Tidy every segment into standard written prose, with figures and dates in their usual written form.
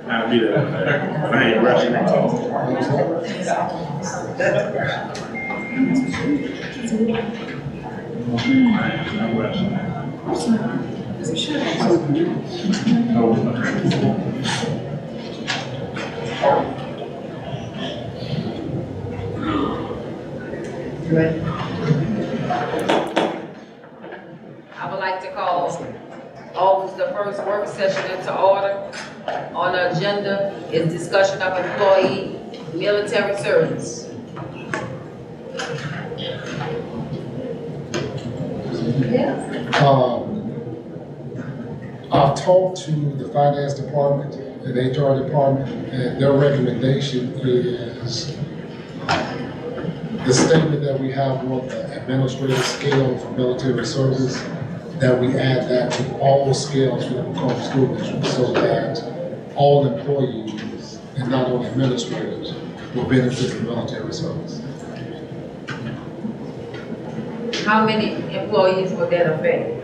I'll be there. I ain't rushing that. I'm rushing I would like to call August the 1st work session into order. On the agenda is discussion of employee military service. I've talked to the finance department and HR department, and their recommendation is the statement that we have on the administrative scale for military service, that we add that to all scales for the Macomb School District so that all employees and not only administrators will benefit from military service. How many employees would that affect?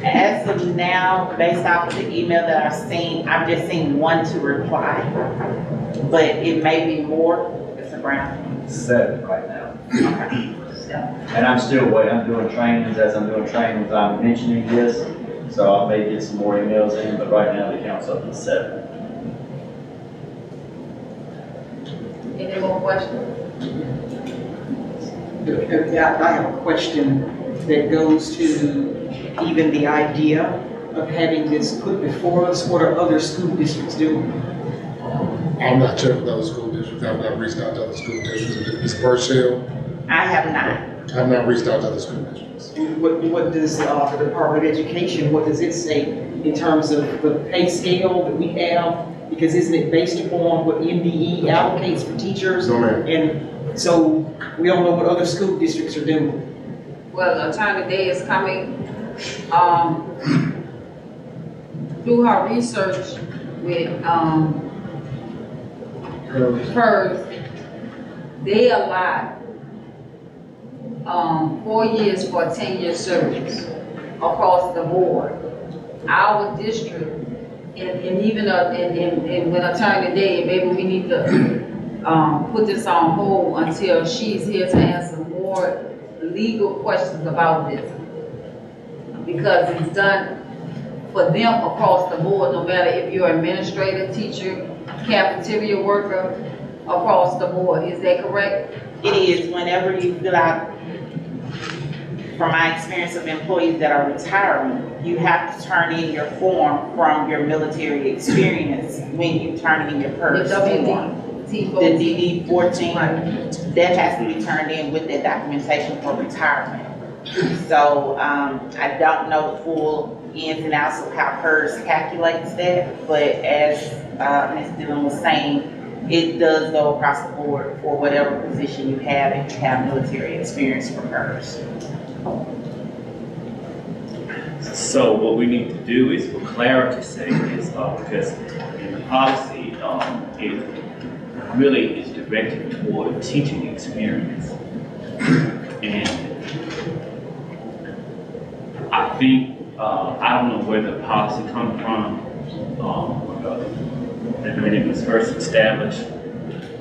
As of now, based off of the email that I've seen, I've just seen one to reply, but it may be more, Mr. Brown. 7 right now. And I'm still waiting, I'm doing trainings, as I'm doing trainings, I'm mentioning this, so I may get some more emails in, but right now the count's up to 7. Any more questions? I have a question that goes to even the idea of having this put before us. What are other school districts doing? I'm not checking other school districts. I've not reached out to other school districts. Ms. Burchell, I have not. I've not reached out to other school districts. What does the Department of Education, what does it say in terms of the pay scale that we have? Because isn't it based upon what MDE allocates for teachers? No, ma'am. And so we don't know what other school districts are doing. Well, Attorney Day is coming, through her research with, PERS, they allot, 4 years for a 10-year service across the board. Our district, and even, and when Attorney Day, maybe we need to, put this on hold until she's here to answer more legal questions about this. Because it's done for them across the board, no matter if you're administrator, teacher, cafeteria worker, across the board. Is that correct? It is, whenever you fill out, from my experience of employees that are retiring, you have to turn in your form from your military experience when you turn in your PERS form. The DD-14, that has to be turned in with that documentation for retirement. So I don't know the full ins and outs of how PERS calculates that, but as Ms. Dillon was saying, it does go across the board for whatever position you have and you have military experience for PERS. So what we need to do is, for clarity's sake, is because in the policy, it really is directed toward teaching experience. And I think, I don't know where the policy comes from. Let me first established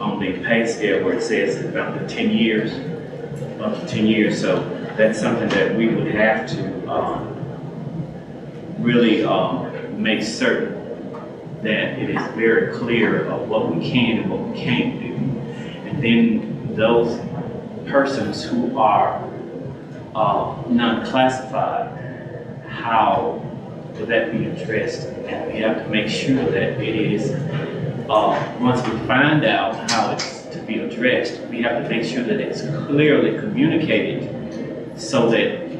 on the pay scale where it says about the 10 years, up to 10 years. So that's something that we would have to really make certain that it is very clear of what we can and what we can't do. And then those persons who are non-classified, how will that be addressed? And we have to make sure that it is, once we find out how it's to be addressed, we have to make sure that it's clearly communicated so that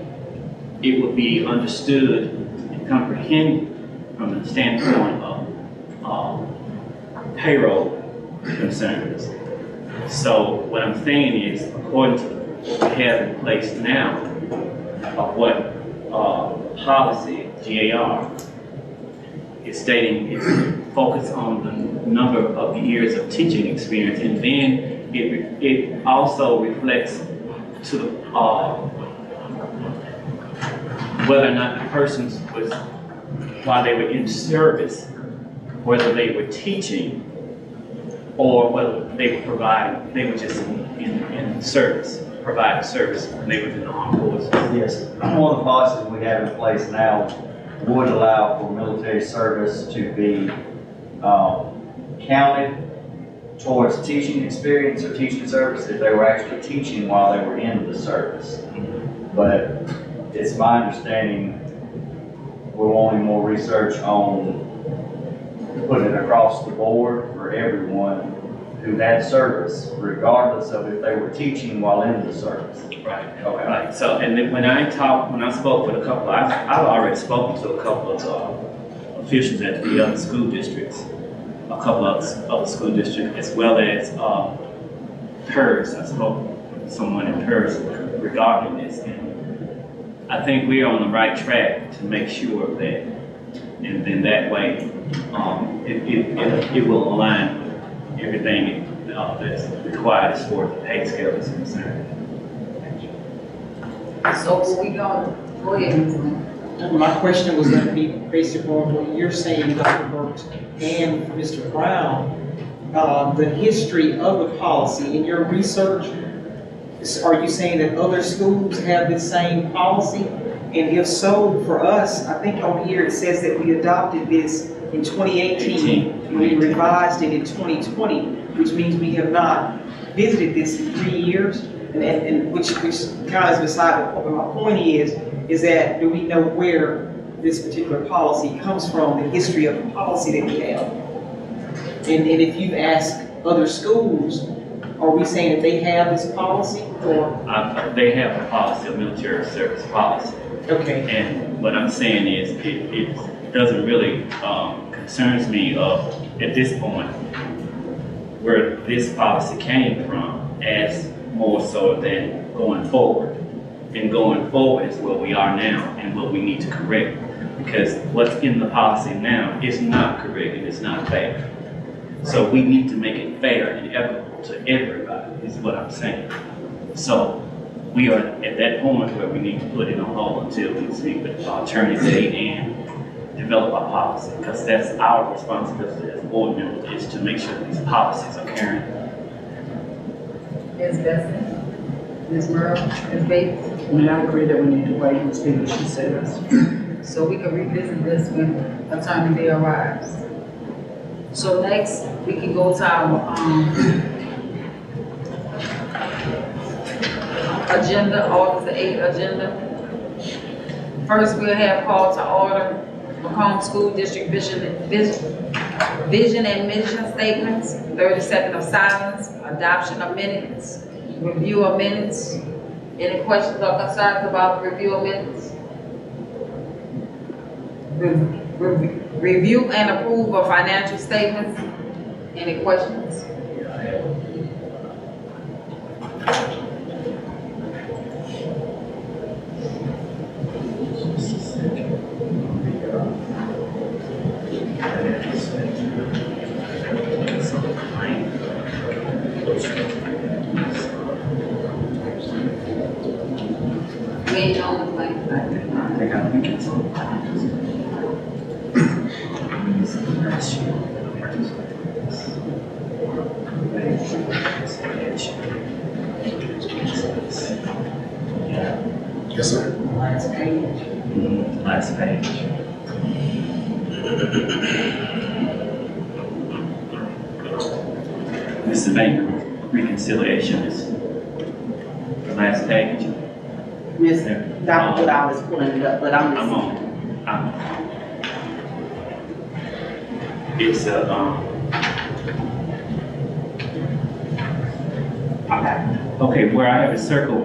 it will be understood and comprehended from the standpoint of payroll concerns. So what I'm saying is, according to what we have in place now, of what policy, GAR, is stating it's focused on the number of years of teaching experience, and then it also reflects to whether or not the persons was, while they were in service, whether they were teaching or whether they were providing, they were just in service, providing service when they were in the armed forces. Yes, one of the policies we have in place now would allow for military service to be counted towards teaching experience or teaching service if they were actually teaching while they were in the service. But it's my understanding we're wanting more research on putting it across the board for everyone who had service, regardless of if they were teaching while in the service. Right. Okay. Right. So, and then when I spoke with a couple, I've already spoken to a couple of officials at the other school districts, a couple of other school districts, as well as PERS. I spoke with someone in PERS regarding this, and I think we're on the right track to make sure of that, and then that way it will align with everything that's required as far as the pay scale is concerned. So what we gonna, go ahead, Ms. Lynn. My question was going to be based upon what you're saying, Dr. Burks and Mr. Brown, the history of the policy. In your research, are you saying that other schools have the same policy? And if so, for us, I think on here it says that we adopted this in 2018, and we revised it in 2020, which means we have not visited this in 3 years, and which kind of is beside the point. My point is that do we know where this particular policy comes from, the history of the policy that we have? And if you ask other schools, are we saying that they have this policy, or? They have a policy, a military service policy. Okay. And what I'm saying is, it doesn't really concerns me at this point where this policy came from, as more so than going forward. And going forward is where we are now and what we need to correct. Because what's in the policy now is not correct and it's not fair. So we need to make it fair and equitable to everybody, is what I'm saying. So we are at that point where we need to put it on hold until we speak with Attorney Date and develop our policy, because that's our responsibility as board members, is to make sure these policies are current. Ms. Bessie, Ms. Merle, Ms. Bates. And I agree that we need to wait and see what she says. So we can revisit this when Attorney Day arrives. So next, we can go to our agenda, August the 8th agenda. First, we'll have call to order Macomb School District vision and mission statements, 30 seconds of silence, adoption of minutes, review of minutes. Any questions or concerns about the review of minutes? Review and approve of financial statements. Any questions? We ain't on the plane. I think it's on. Last year. Mr. Bank reconciliation is the last page. Miss Dr. Goodall is pulling it up, but I'm I'm listening. on. It's okay, where I have a circle,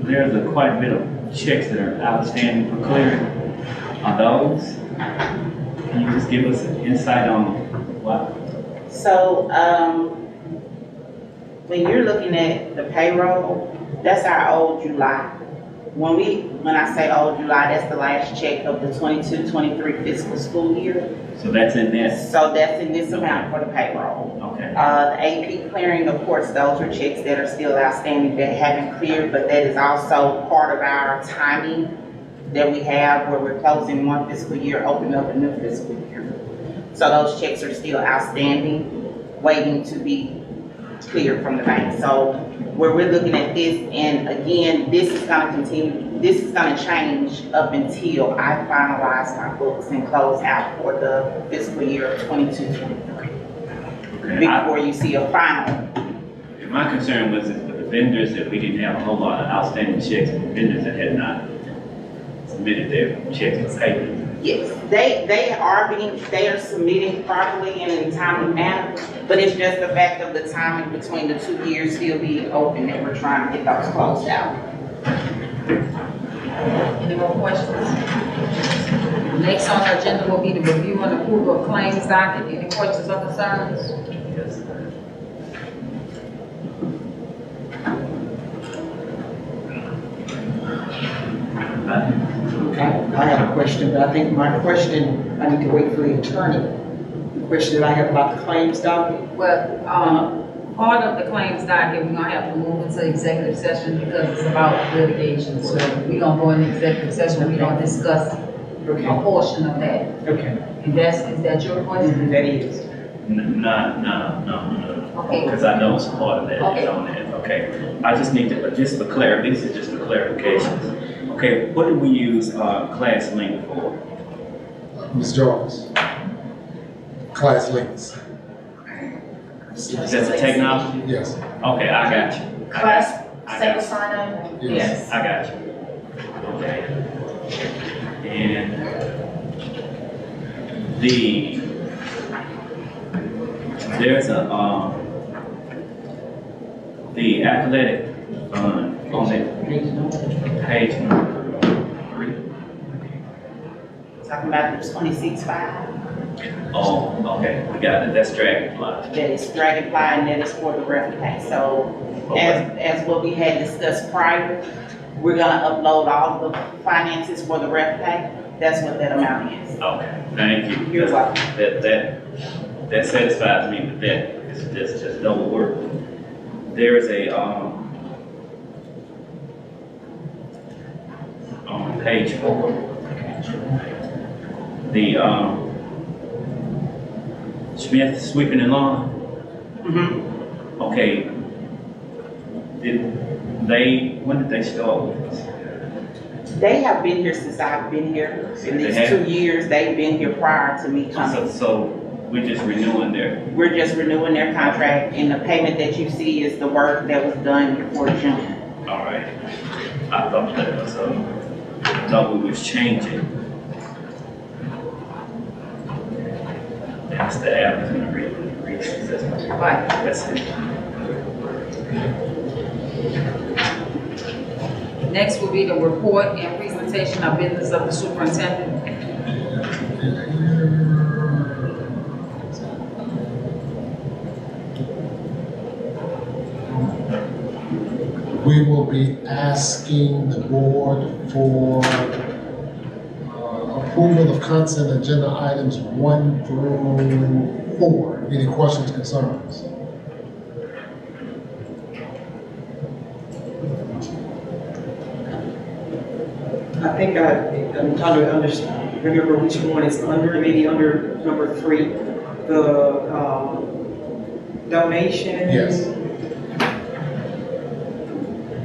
there's quite a bit of checks that are outstanding for clearing. Are those? Can you just give us an insight on what? So, when you're looking at the payroll, that's our old July. When I say old July, that's the last check of the 22-23 fiscal school year. So that's in this? So that's in this amount for the payroll. Okay. The AP clearing, of course, those are checks that are still outstanding that haven't cleared, but that is also part of our timing that we have where we're closing one fiscal year, opening up a new fiscal year. So those checks are still outstanding, waiting to be cleared from the bank. So where we're looking at this, and again, this is gonna continue, this is gonna change up until I finalize my books and close out for the fiscal year of 22-23. Okay. Before you see a final. My concern was with the vendors that we didn't have a whole lot of outstanding checks, and vendors that had not submitted their checks and payments. Yes, they are submitting properly and in a timely manner, but it's just the fact of the timing between the 2 years still being open that we're trying to get those closed out. Any more questions? Next on the agenda will be the review and approval of claims docket. Any questions or concerns? Yes. I have a question, but I think my question, I need to wait for the attorney. The question that I have about the claims docket. Well, part of the claims docket, we're gonna have to move into executive session because it's about litigation. So we're gonna go into executive session, we're gonna discuss a Okay, portion of that. okay, And is that your question? that is. No. Okay. Because I know it's part of that, Okay. it's on that, okay. I just need to, just for clarity, this is just for clarification. Okay, what do we use, class link for? Ms. Jarvis. Class links. Is that the technology? Yes. Okay, I got you. Class, I single got sign-on? Yes. I got you. Okay. And there's the athletic fund on it, page number 3. Talking about the 26.5, Oh, okay, we got it, that's Dragonfly. that is Dragonfly and that is for the ref pay. So as what we had discussed prior, we're gonna upload all the finances for the ref pay. That's what that amount is. Okay, thank you. You're welcome. That satisfies me with that, it's just double work. There is a, on page 4, the, Smith sweeping and lawn, Mm-hmm. okay. When did they start with this? They have been here since I've been here. In They these have? 2 years, they've been here prior to me coming. So we're just renewing their, We're just renewing their contract, and the payment that you see is the work that was done before June. all right. I thought that was, I thought we was changing. That's the applicant reasons, Right. that's it. Next will be the report and presentation of business of the superintendent. We will be asking the board for approval of consent agenda items 1 through 4. Any questions, concerns? I think I'm trying to understand, remember which one is under, maybe under number 3, the donation. Yes.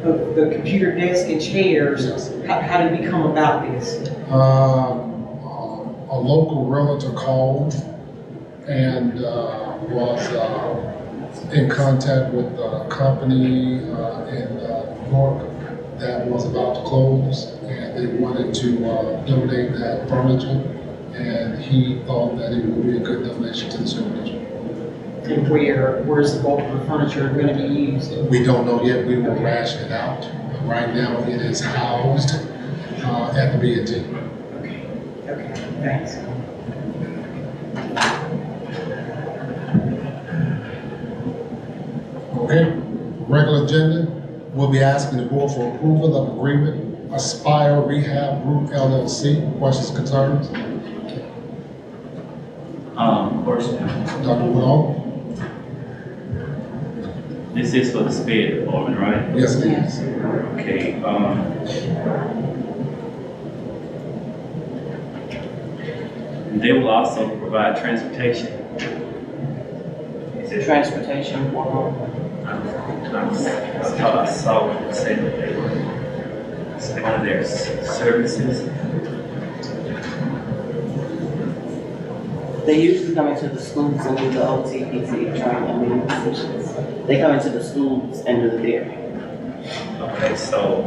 Of the computer desk and chairs. Yes. How did we come about this? a local realtor called and was in contact with a company in New York that was about to close, and they wanted to donate that furniture, and he thought that it would be a good donation to the school district. And where's the bulk of the furniture gonna be used? We don't know yet, we will ration it out. But right now, it is housed at the B&T. Okay, thanks. Okay, regular agenda, we'll be asking the board for approval of agreement, Aspire Rehab Group LLC. Questions, concerns? Question, Dr. Woodall? this is for the sped department, right? Yes, it is. Okay, they will also provide transportation. Is it? Transportation. I thought I saw it say that they were, it's one of their services. They usually come into the schools and do the OTPC training, positions. They come into the schools and do the therapy. Okay, so.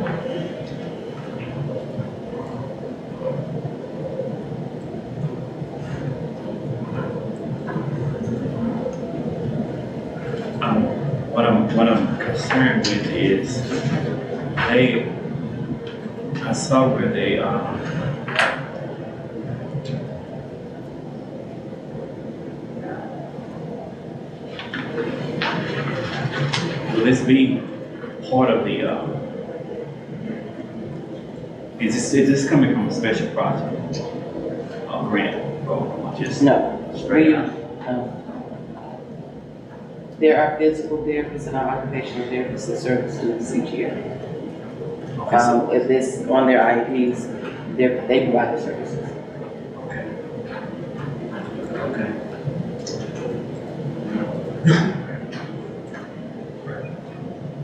What I'm concerned with is I saw where they, will this be part of the, is this coming from a special project? Grant, or just No. straight out? There are physical therapists and our occupational therapists that serve students each year. Okay, so, If it's on their IEPs, they provide the services. okay.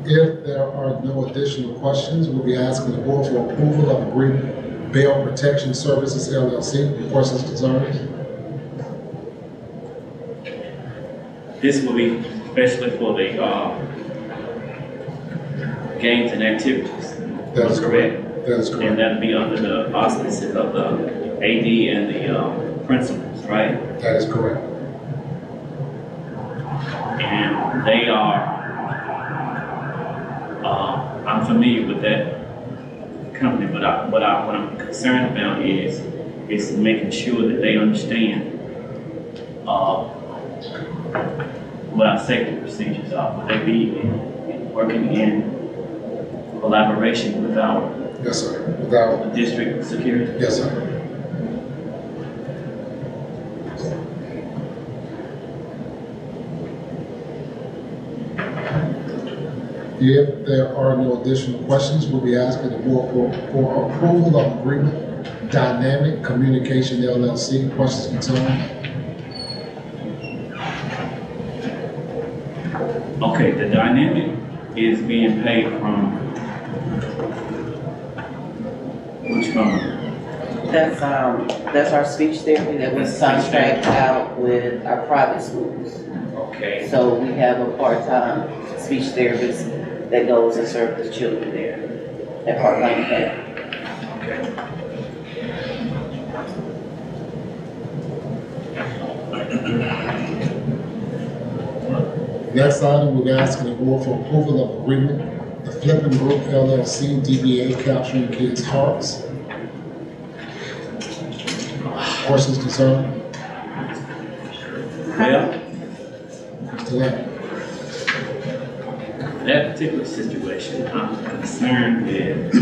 If there are no additional questions, we'll be asking the board for approval of agreement, Bail Protection Services LLC. Questions, concerns? This will be especially for the, games and activities. That is correct. That is And correct. that'll be under the auspices of the AD and the, principals, right? That is correct. And they are, I'm familiar with that company, but what I'm concerned about is making sure that they understand, what our safety procedures are. Will they be working in collaboration with our Yes, sir. Without, district security? yes, sir. If there are no additional questions, we'll be asking the board for approval of agreement, Dynamic Communication LLC. Questions, concerns? Okay, the dynamic is being paid from which company? That's our speech therapy that we contract out with our private schools. Okay, So we have a part-time speech therapist that goes and serves the children there at Park Lane Camp. okay. Next item, we'll be asking the board for approval of agreement, the Flippin Group LLC, DBA Capturing Kids' Hearts. Questions, concerns? Well, Mr. Lamb? that particular situation, I'm concerned with.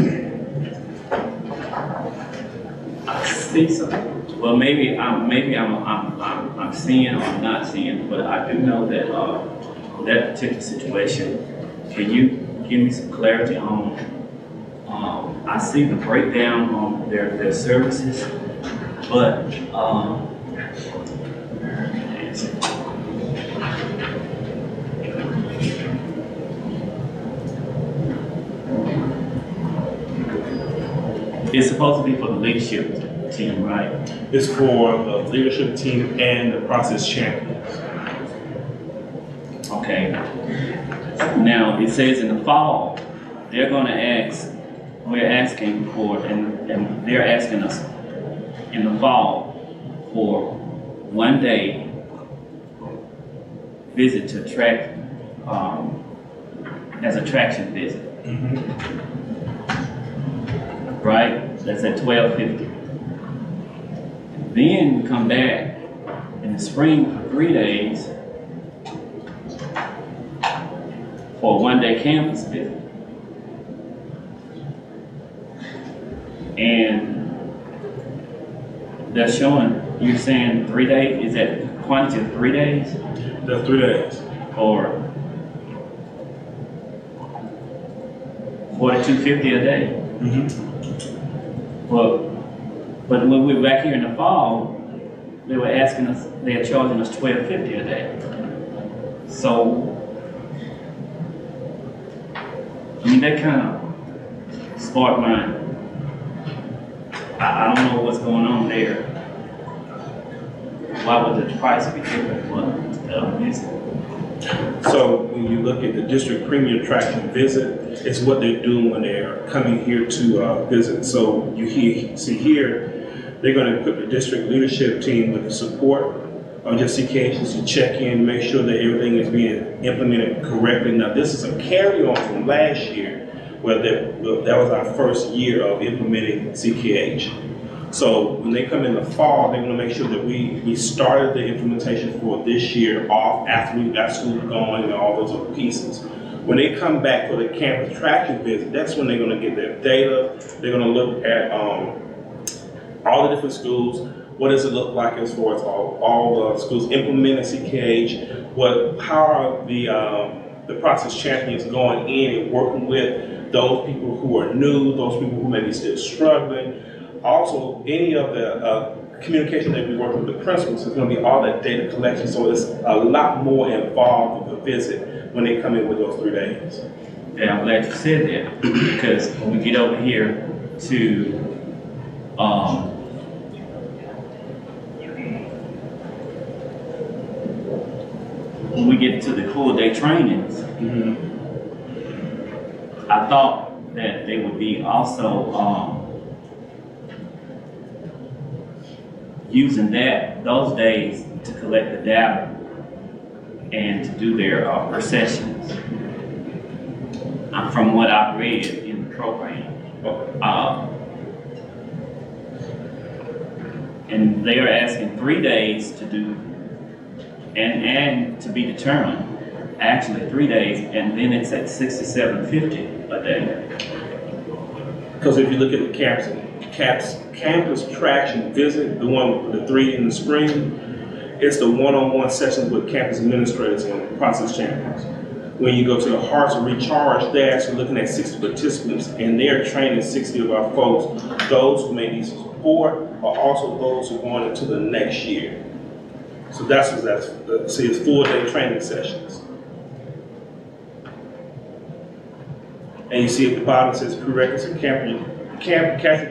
I see something. Well, maybe I'm seeing or I'm not seeing, but I do know that that particular situation. Can you give me some clarity on? I see the breakdown on their services, but it's supposed to be for the leadership team, right? It's for the leadership team and the process champions. Okay. Now, it says in the fall, they're gonna ask, we're asking for, and they're asking us in the fall for 1 day visit to track, as a traction visit. Right? That's at $12.50. Then we come back in the spring for 3 days for a 1 day campus visit. And they're showing, you're saying 3 days, is that quantity of 3 days? The 3 days. Or $42.50 a day? But when we were back here in the fall, they were asking us, they are charging us $12.50 a day. So, I mean, that kind of sparked my, I don't know what's going on there. Why would the price be different? So when you look at the district premium traction visit, it's what they're doing when they're coming here to visit. So you see here, they're going to equip the district leadership team with the support on just occasions to check in, make sure that everything is being implemented correctly. Now this is a carry-on from last year, where that was our first year of implementing CKH. So when they come in the fall, they're going to make sure that we started the implementation for this year off after we got school going and all those other pieces. When they come back for the campus traction visit, that's when they're going to get their data. They're going to look at all the different schools. What does it look like as far as all the schools implementing CKH? How are the process champions going in and working with those people who are new, those people who may be still struggling? Also, any of the communication that we work with the principals is going to be all that data collection. So it's a lot more involved with the visit when they come in with those 3 days. Yeah, I'm glad you said that, because when we get over here to when we get to the full day trainings, I thought that they would be also using those days to collect the data and to do their processions. From what I've read in the program. And they are asking 3 days to do, and to be determined, actually 3 days, and then it's at $67.50 a day. Because if you look at the campus traction visit, the one with the 3 in the spring, it's the one-on-one sessions with campus administrators and process champions. When you go to the Hearts of Recharge, they're actually looking at 60 participants, and they're training 60 of our folks, those who may need support, but also those who are going into the next year. So that's what it's 4 day training sessions. And you see at the bottom it says prerequisite capture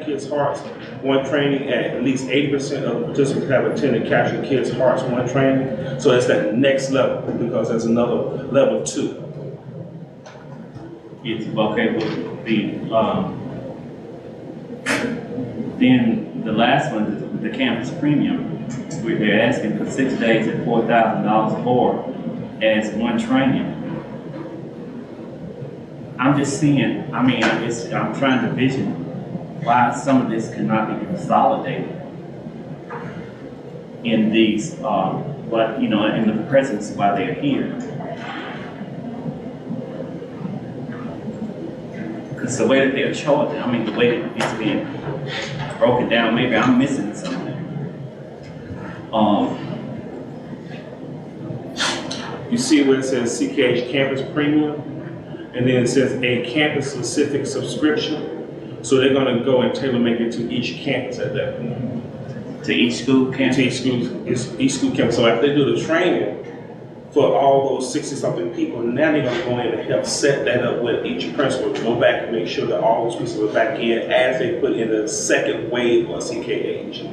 kids' hearts, 1 training. At least 80% of the participants have attended capture kids' hearts 1 training. So it's that next level, because there's another level 2. It's okay with then the last one, the campus premium, where they're asking for 6 days at $4,000 or as 1 training. I'm just seeing, I'm trying to vision why some of this cannot be consolidated in these, but in the presence while they're here. Because the way that they're charging, the way that it's being broken down, maybe I'm missing something. You see where it says CKH Campus Premium, and then it says a campus-specific subscription. So they're going to go and tailor make it to each campus at that point. To each school campus? To each school campus. So after they do the training for all those 60-something people. Now they're gonna go in and help set that up with each principal to go back and make sure that all those pieces are back in as they put in the second wave of CKH.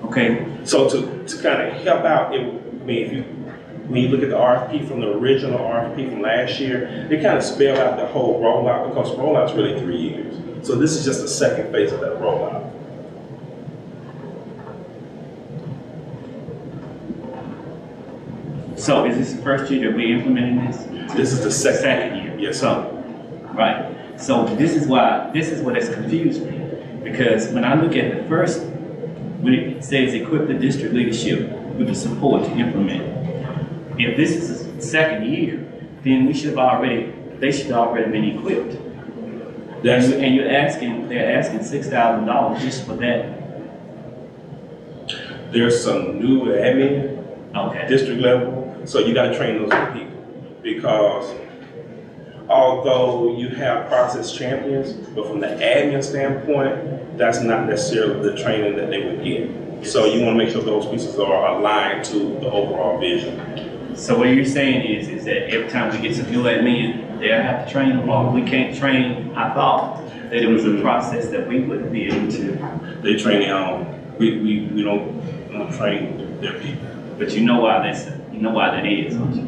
Okay, So to kind of help out, when you look at the RFP from the original RFP from last year, they kind of spell out the whole rollout because rollout's really 3 years. So this is just the second phase of that rollout. so is this the first year that we're implementing this? This is the second. Second year. Yes, So, right, so this is what has confused me, because when I look at the first, when it says equip the district leadership with the support to implement, if this is the second year, then they should have already been equipped. That's, And they're asking $6,000 just for that. there's some new admin, Okay. district level, so you gotta train those people. Because although you have process champions, but from the admin standpoint, that's not necessarily the training that they would get. So you wanna make sure those pieces are aligned to the overall vision. So what you're saying is that every time we get some new admin, they'll have to train them, or we can't train. I thought that it was a process that we wouldn't be able to, They train their own. We don't train their people. but you know why that is, don't you?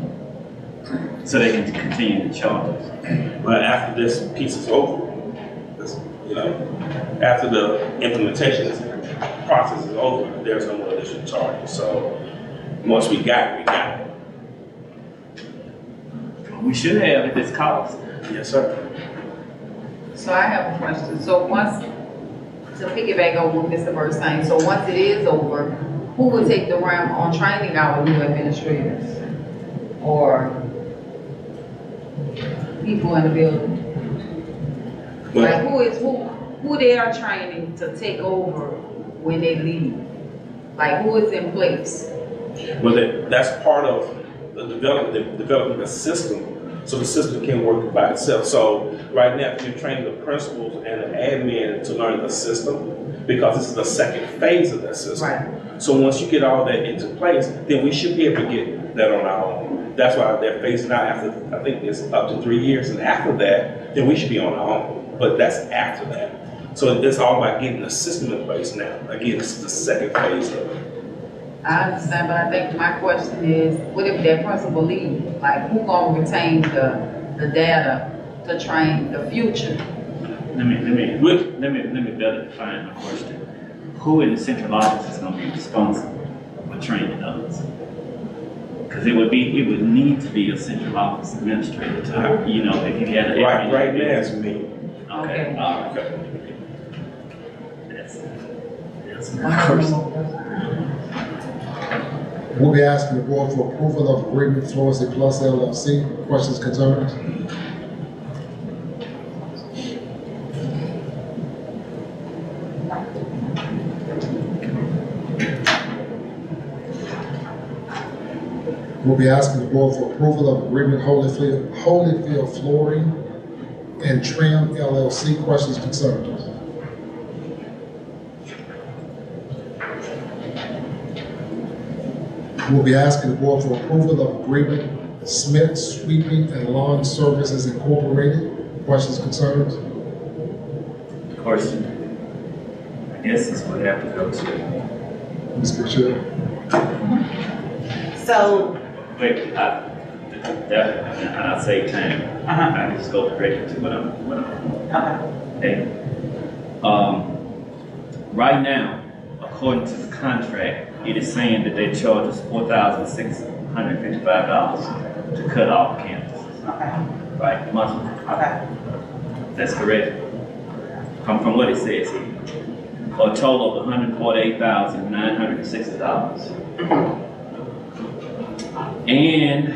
So they can continue to charge us. But after this piece is over, after the implementation process is over, there's no more additional charges. So once we got it, we got it. We should have at this cost. Yes, sir. So I have a question. So once, to piggyback on what Mr. Burr saying, so once it is over, who will take the realm on training our new administrators? Or people in the building? Like who they are training to take over when they leave? Like who is in place? Well, that's part of the developing the system, so the system can work by itself. So right now, you're training the principals and the admin to learn the system, because this is the second phase of that system. Right. So once you get all that into place, then we should be able to get that on our own. That's why they're phasing out after, I think it's up to 3 years, and after that, then we should be on our own. But that's after that. So it's all about getting the system in place now. Again, this is the second phase of it. I understand, but I think my question is, what if that principal leave? Like who gonna retain the data to train the future? Let me better define my question. Who in the central office is going to be responsible for training others? Because it would need to be a central office administrator to, if you had an area. Right now, it's me. Okay, all right. Okay. That's my question. We'll be asking the board for approval of agreement Florissant Plus LLC. Questions, concerns? We'll be asking the board for approval of agreement Holyfield Flooring and Trim LLC. Questions, concerns? We'll be asking the board for approval of agreement Smith Sweeping and Lawn Services Incorporated. Questions, concerns? Of course, I guess this would have to go to, Ms. Bashir? So, wait, and I'll save time. I can just go directly to what I'm. Okay. Right now, according to the contract, it is saying that they charge us $4,655 to cut off campuses. okay, Right, monthly. okay, That's correct. From what it says here. For a total of $148,960. And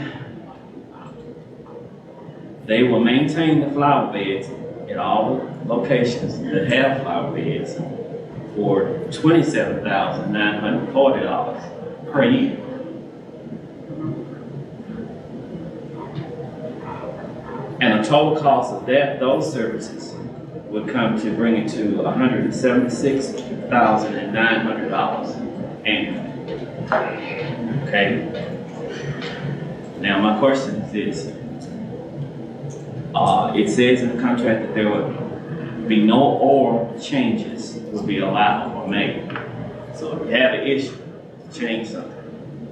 they will maintain the flower beds at all the locations that have flower beds for $27,940 per year. And the total cost of those services would come to bring it to $176,900 annually. Okay? Now, my question is this. It says in the contract that there will be no oral changes will be allowed or made. So if you have an issue, change something.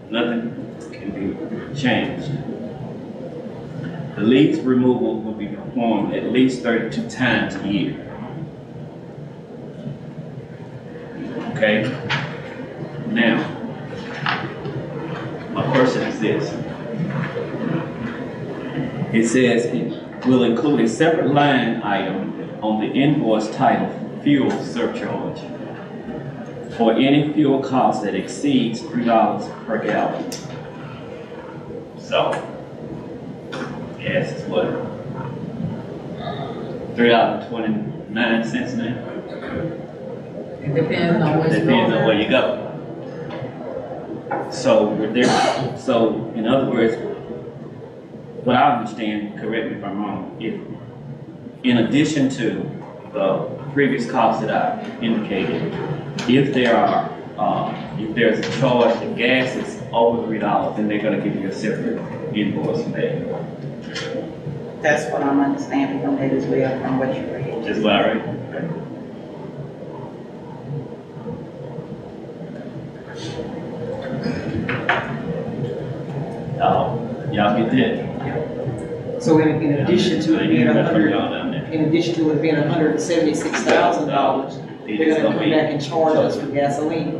Nothing can be changed. The leaf removal will be performed at least 32 times a year. Okay? Now, my question is this. It says it will include a separate line item on the invoice titled fuel surcharge for any fuel cost that exceeds $3 per gallon. So, gas is what? $3.29 now? It depends on where you Depends on go. where you go. So in other words, what I understand, correct me if I'm wrong, if in addition to the previous costs that I indicated, if there's a charge that gas is over $3, then they're gonna give you a separate invoice for that. That's what I'm understanding from that as well, from what you read. Is what I read? Y'all get that? So in addition to it being $100, in addition to it being $176,000, they're gonna come back and charge us for gasoline.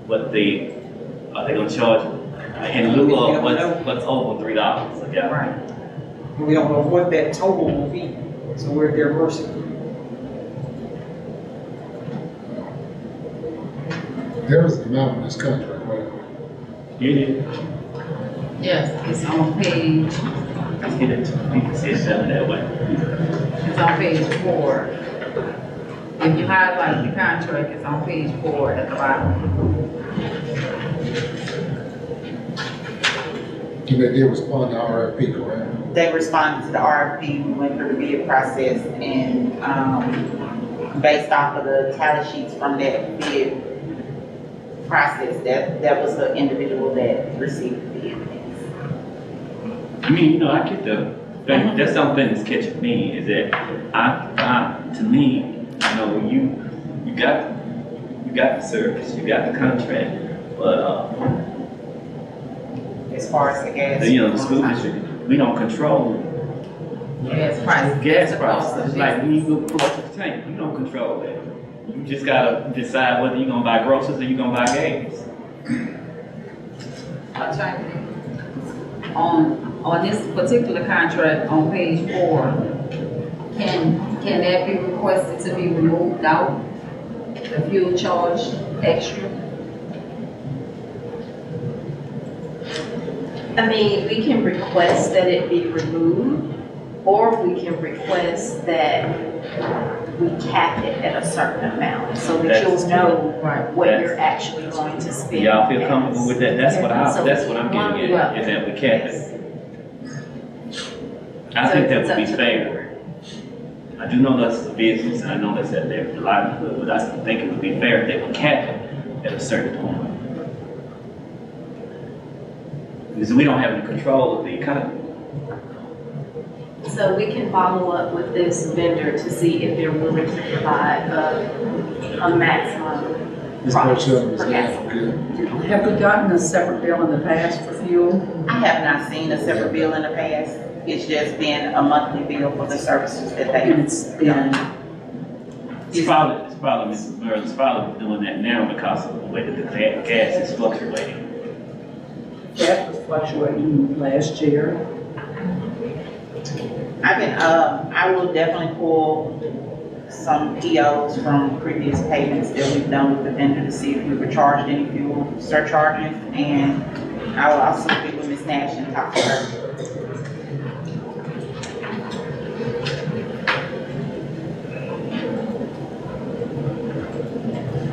But are they gonna charge in lieu of what's over $3 a gallon? Right. And we don't know what that total will be, so we're at their mercy. There is an amount in this contract, right? You did. Yes, it's on page, Let's get it to people see it that way. it's on page 4. If you highlight the contract, it's on page 4 at the bottom. And they did respond to RFP, correct? They responded to the RFP, we went through the bid process, and, based off of the tally sheets from that bid process, that was the individual that received the bid. I mean, I get the thing. That's something that's catching me is that to me, you got the service, you got the contract, but As far as the gas. the school district, we don't control Gas price. gas the cost prices. of It's like business. when you go pull up to the tank, you don't control that. You just gotta decide whether you're gonna buy groceries or you're gonna buy gas. I'm trying to think. On this particular contract on page 4, can that be requested to be removed out? The fuel charge extra? I mean, we can request that it be removed, or we can request that we cap it at a certain amount, so that you'll know Right. what That's- you're actually going to Do spend. y'all feel comfortable with that? That's what So I'm getting at, is that we cap it. I So think that it's would be up to the fair. board. I do know that's the business, and I know that's at their livelihood, but I think it would be fair if they would cap it at a certain point. Because we don't have any control of the economy. So we can follow up with this vendor to see if they're willing to provide a maximum Ms. price Burchell, Ms. for gasoline. Good. Have we gotten a separate bill in the past for fuel? I have not seen a separate bill in the past. It's just been a monthly bill for the services that they. And it's been, It's probably, Mrs. Burns, it's probably doing that now because of the way that the gas is fluctuating. that was fluctuating last year. I will definitely pull some POs from previous payments that we've done with the vendor to see if we were charged any fuel surcharges, and I will also speak with Ms. Nash and talk to her.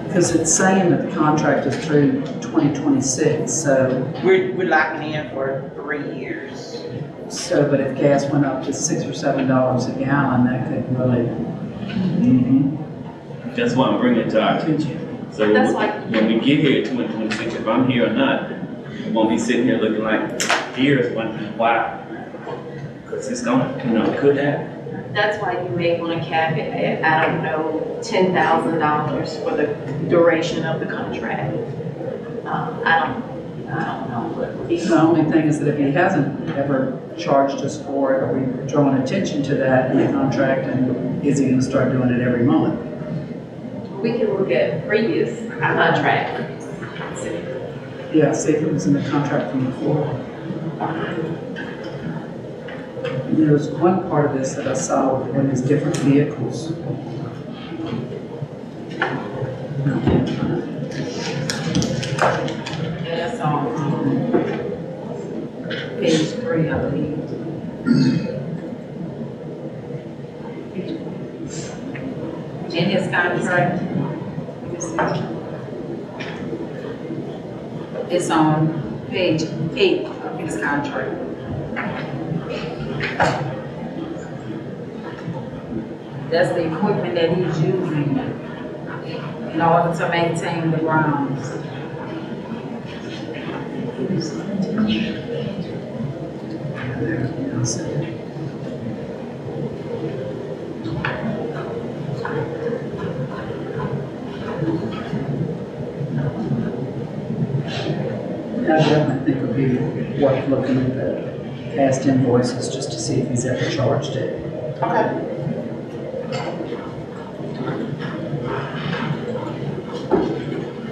Because it's saying that the contract is through 2026, so, We're locking in for 3 years. but if gas went up to $6 or $7 a gallon, that could really, That's why I'm bringing it to our attention. So That's like- when we get here in 2026, if I'm here or not, I won't be sitting here looking like years wondering why. Because it's gonna, it could happen. That's why you may want to cap it at, I don't know, $10,000 for the duration of the contract. I don't know what would be. The only thing is that if he hasn't ever charged us for it, or we've drawn attention to that in the contract, and is he gonna start doing it every month? We can look at previous contract. Yeah, see if it was in the contract from before. And there was one part of this that I saw with one of his different vehicles. No, I can't find it. Yeah, that's on, page 3, I believe. In his contract. It's on page 8 of his contract. That's the equipment that he's using in order to maintain the grounds. I definitely think it would be worth looking at the past invoices just to see if he's ever charged it. Okay.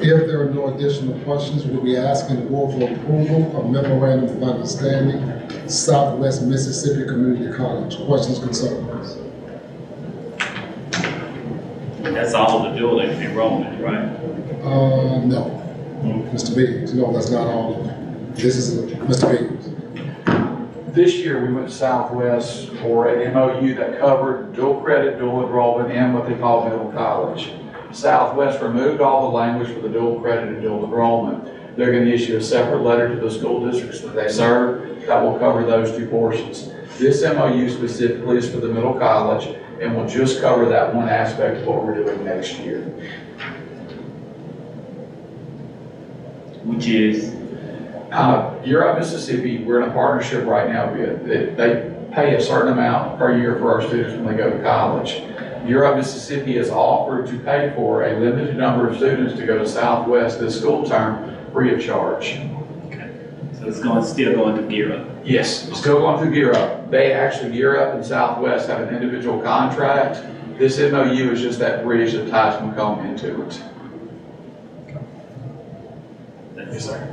If there are no additional questions, we'll be asking the board for approval of memorandum of understanding, Southwest Mississippi Community College. Questions, concerns? That's all the dual enrollment, right? No. Mr. Biggs, no, that's not all of it. This is Mr. Biggs. This year, we went to Southwest for an MOU that covered dual credit, dual enrollment, and what they call middle college. Southwest removed all the language for the dual credit and dual enrollment. They're going to issue a separate letter to the school districts that they serve that will cover those two portions. This MOU specifically is for the middle college and will just cover that one aspect of what we're doing next year. Which is, Europe, Mississippi, we're in a partnership right now with. They pay a certain amount per year for our students when they go to college. Europe, Mississippi has offered to pay for a limited number of students to go to Southwest this school term free of charge. so it's still going to gear up. Yes, still going through Gear Up. They actually, Gear Up and Southwest have an individual contract. This MOU is just that bridge that ties Macomb into it. Yes, sir.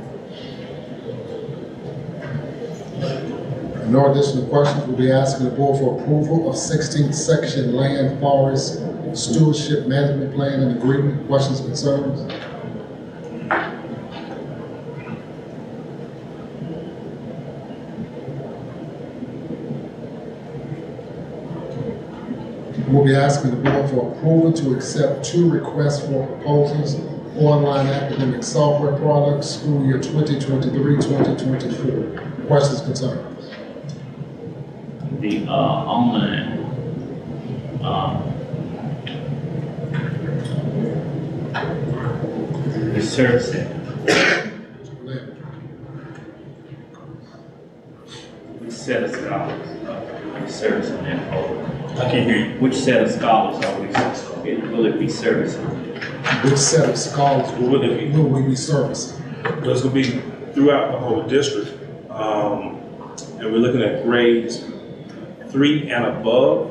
No additional questions, we'll be asking the board for approval of 16th section land forest stewardship management plan and agreement. Questions, concerns? We'll be asking the board for approval to accept 2 requests for proposals, online academic software products, school year 2023-2024. Questions, concerns? The online, the service center, which set of scholars are servicing that program? I can't hear you. Which set of scholars are we, will it be servicing? Which set of scholars Will it be? will we be servicing? But it's gonna be throughout the whole district. And we're looking at grades 3 and above,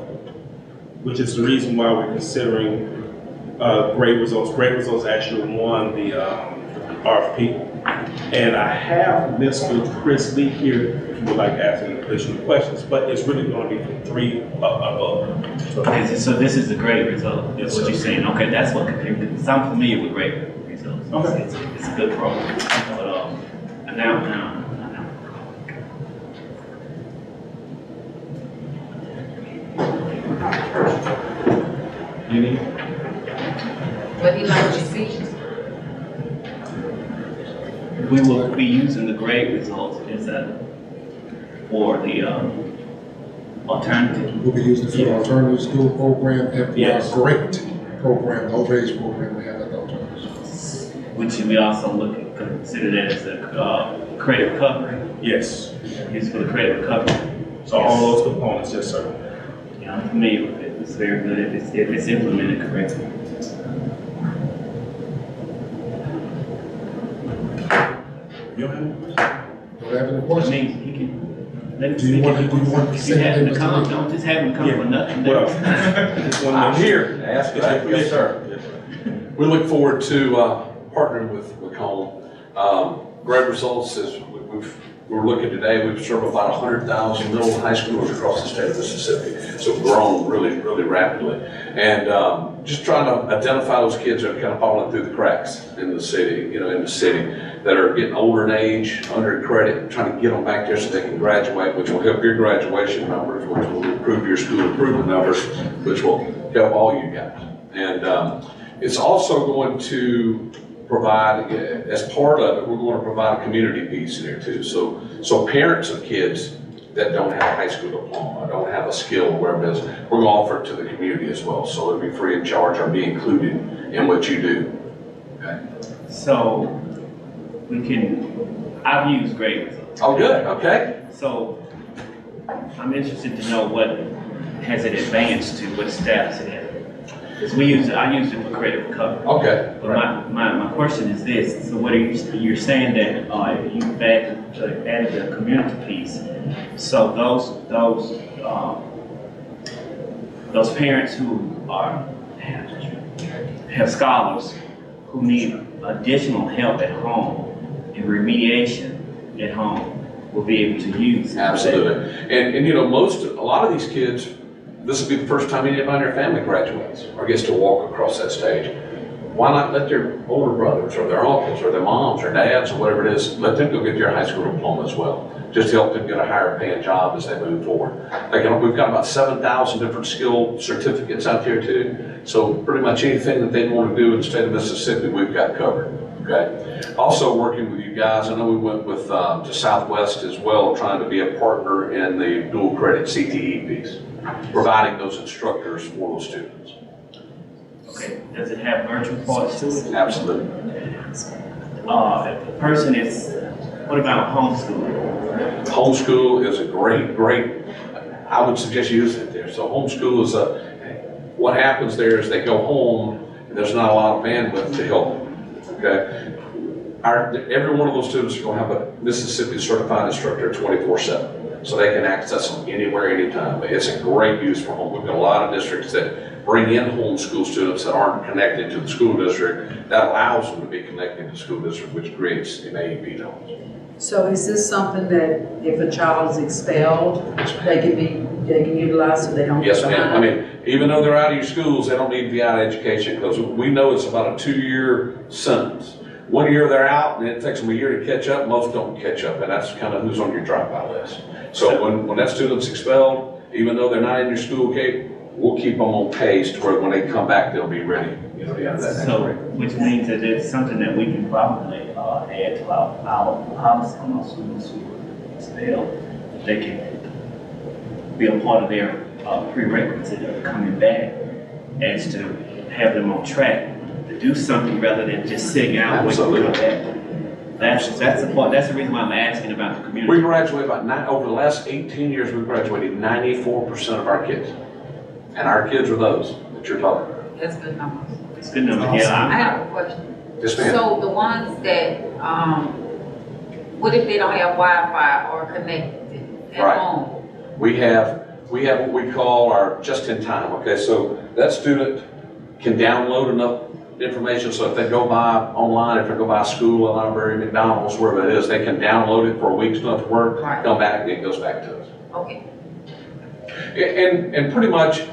which is the reason why we're considering grade results. Grade results actually won the RFP. And I have Mr. Chris Lee here if you would like to ask any additional questions, but it's really gonna be from 3 above. So this is the grade result, is what you're saying? Okay, that's what confused me, because I'm familiar with grade results. Okay. It's a good program, but, now. Any? But he likes to see. We will be using the grade results as for the alternative. We'll be using it for the alternative school program and for our Yes. great program, the overage program we have at the alternative. Which we also consider that as a credit recovery, Yes. used for the credit recovery. So all those components, yes, sir. Yeah, I'm familiar with it. It's very good if it's implemented correctly. You don't have Do you have any I questions? mean, he can, let him Do you speak. want to If you say have anything, him to come, Mr. Lee? don't just have him come for nothing. Well, I just wanna I'm make sure- here to ask It's your that. Yes, sir. permission. Yes, sir. We look forward to partnering with Macomb. Great results as we're looking today, we've served about 100,000 middle and high schoolers across the state of Mississippi. So we've grown really, really rapidly. And just trying to identify those kids that are kind of falling through the cracks in the city, that are getting older in age, under in credit, trying to get them back there so they can graduate, which will help your graduation numbers, which will improve your school improvement numbers, which will help all you guys. And it's also going to provide, as part of it, we're going to provide a community piece in there too. So parents of kids that don't have a high school diploma, don't have a skill, wherever it is, we're going to offer it to the community as well. So it'll be free of charge or be included in what you do. Okay. So I've used great results. Oh, good. Okay. So I'm interested to know what has it advanced to, what status it has. Because I use it for credit recovery. Okay. But my question is this, so what are you're saying that you've added the community piece, so those parents who have scholars who need additional help at home and remediation at home will be able to use it. Absolutely. And you know, a lot of these kids, this will be the first time anybody in their family graduates or gets to walk across that stage. Why not let their older brothers or their uncles or their moms or dads or whatever it is, let them go get their high school diploma as well. Just to help them get a higher paying job as they move forward. Like, we've got about 7,000 different skill certificates out there too. So pretty much anything that they want to do in the state of Mississippi, we've got covered. Okay. Also working with you guys, I know we went with to Southwest as well, trying to be a partner in the dual credit CTE piece, providing those instructors for those students. Okay, does it have virtual parts to it? Absolutely. If the person is, what about homeschooling? Homeschool is a great, I would suggest using it there. So homeschool is what happens there is they go home and there's not a lot of bandwidth to help them. Okay, every one of those students are going to have a Mississippi certified instructor 24/7, so they can access them anywhere, anytime. But it's a great use for home. We've got a lot of districts that bring in homeschool students that aren't connected to the school district. That allows them to be connected to the school district, which creates an AEP dollars. So is this something that if a child is expelled, they can utilize so they don't get Yes, behind? ma'am. I mean, even though they're out of your schools, they don't need to be out of education because we know it's about a 2-year sentence. 1 year they're out, and it takes them a year to catch up. Most don't catch up, and that's kind of who's on your dropout list. So when that student's expelled, even though they're not in your school, okay, we'll keep them on pace to where when they come back, they'll be ready. You know, to have that. So, which means that it's something that we can probably add to our policy on those students who are expelled. They can be a part of their prerequisite of coming back, as to have them on track to do something rather than just sitting out waiting to come back. That's the reason why I'm asking about the community. We graduate over the last 18 years, we've graduated 94% of our kids. And our kids are those that you're talking about. That's good numbers. It's good number, I yeah. have a question. Yes, ma'am. So the ones that, what if they don't have Wi-Fi or connected at Right. home? We have what we call our just-in-time, okay? So that student can download enough information so if they go by online, if they go by a school, a library, McDonald's, wherever it is, they can download it for a week's enough work, Right. come back, and it goes back to us. Okay. And pretty much,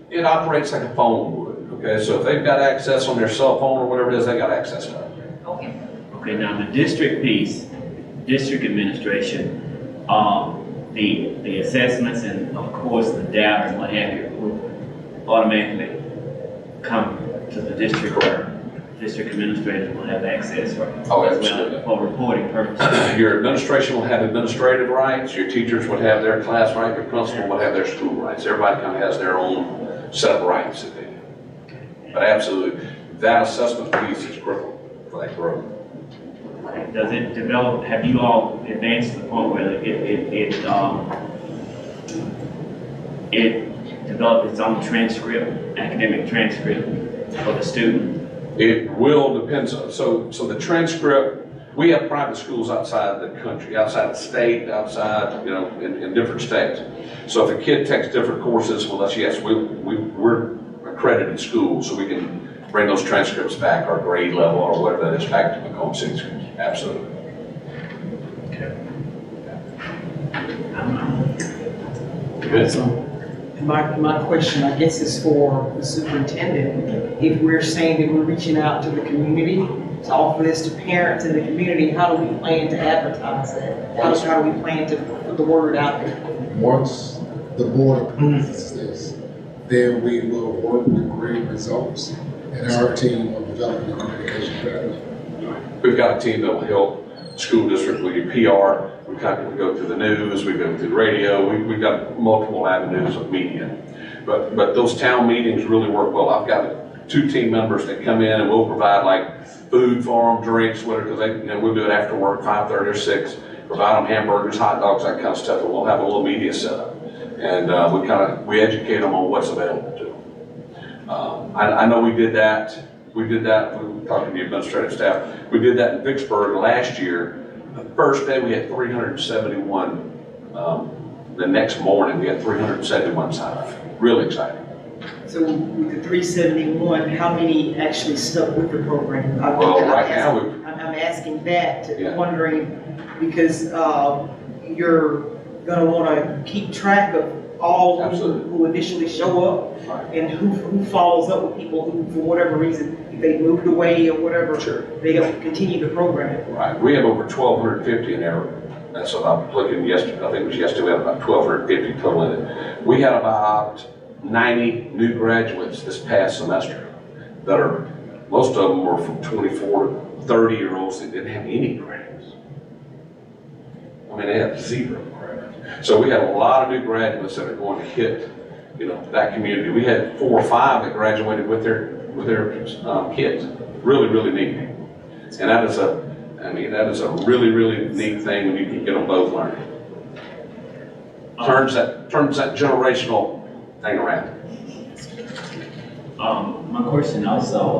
it operates like a phone would, okay? So if they've got access on their cell phone or whatever it is, they got access to it. Okay. Okay, now the district piece, district administration, the assessments and of course the data and what have you will automatically come to the district where district administrators will have access for Oh, as absolutely. well for reporting purposes. Your administration will have administrative rights, your teachers would have their class right, your principal would have their school rights. Everybody kind of has their own set of rights that they do. But absolutely, that assessment piece is critical. for that growth. Does it develop, have you all advanced to the point where it developed its own transcript, academic transcript for the student? It will depend, so the transcript, we have private schools outside the country, outside the state, outside, you know, in different states. So if a kid takes different courses with us, yes, we're accredited schools, so we can bring those transcripts back, our grade level or whatever that is, back to Macomb City Schools. Absolutely. Good. So, my question, I guess, is for the superintendent. If we're saying that we're reaching out to the community, to offer this to parents in the community, how do we plan to advertise that? How do we plan to put the word out there? Once the board approves this, then we will work with great results and our team of developing a communication strategy. We've got a team that will help school district with your PR. We go through the news, we go through the radio. We've got multiple avenues of media. But those town meetings really work well. I've got 2 team members that come in and we'll provide like food for them, drinks, whatever, because we'll do it after work, 5:30 or 6. Provide them hamburgers, hot dogs, that kind of stuff, and we'll have a little media set up. And we educate them on what's available to them. I know we did that. We were talking to the administrative staff. We did that in Vicksburg last year. The first day we had 371. The next morning we had 371 sign up. Really exciting. So with the 371, how many actually stuck with the program? Well, right now I'm asking that, Yeah. wondering, because you're gonna wanna keep track of all who initially show up, and who follows up with people who, for whatever reason, if they moved away or whatever, Sure. they don't continue the program. Right, we have over 1,250 in there. That's what I'm looking yesterday. I think it was yesterday. We had about 1,250 total in it. We had about 90 new graduates this past semester that are, most of them were from 24 to 30-year-olds that didn't have any credits. I mean, they have 0 credits. So we had a lot of new graduates that are going to hit, that community. We had 4 or 5 that graduated with their kids. Really, really neat. And that is a really, really neat thing when you can get them both learning. Turns that generational thing around. My question also,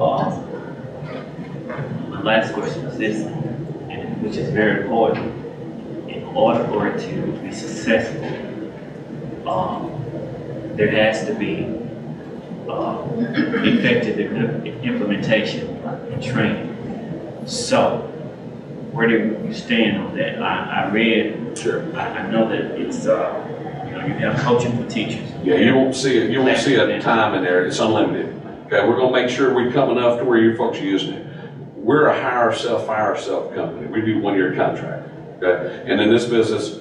my last question is this, which is very important. In order for it to be successful, there has to be effective implementation and training. So, where do you stand on that? I read. Sure. I know that it's you have coaching for teachers. Yeah, you won't see it. You won't see a time in there. It's unlimited. Okay, we're gonna make sure we come enough to where you folks are using it. We're a hire yourself, fire yourself company. We do 1-year contract. Okay, and in this business,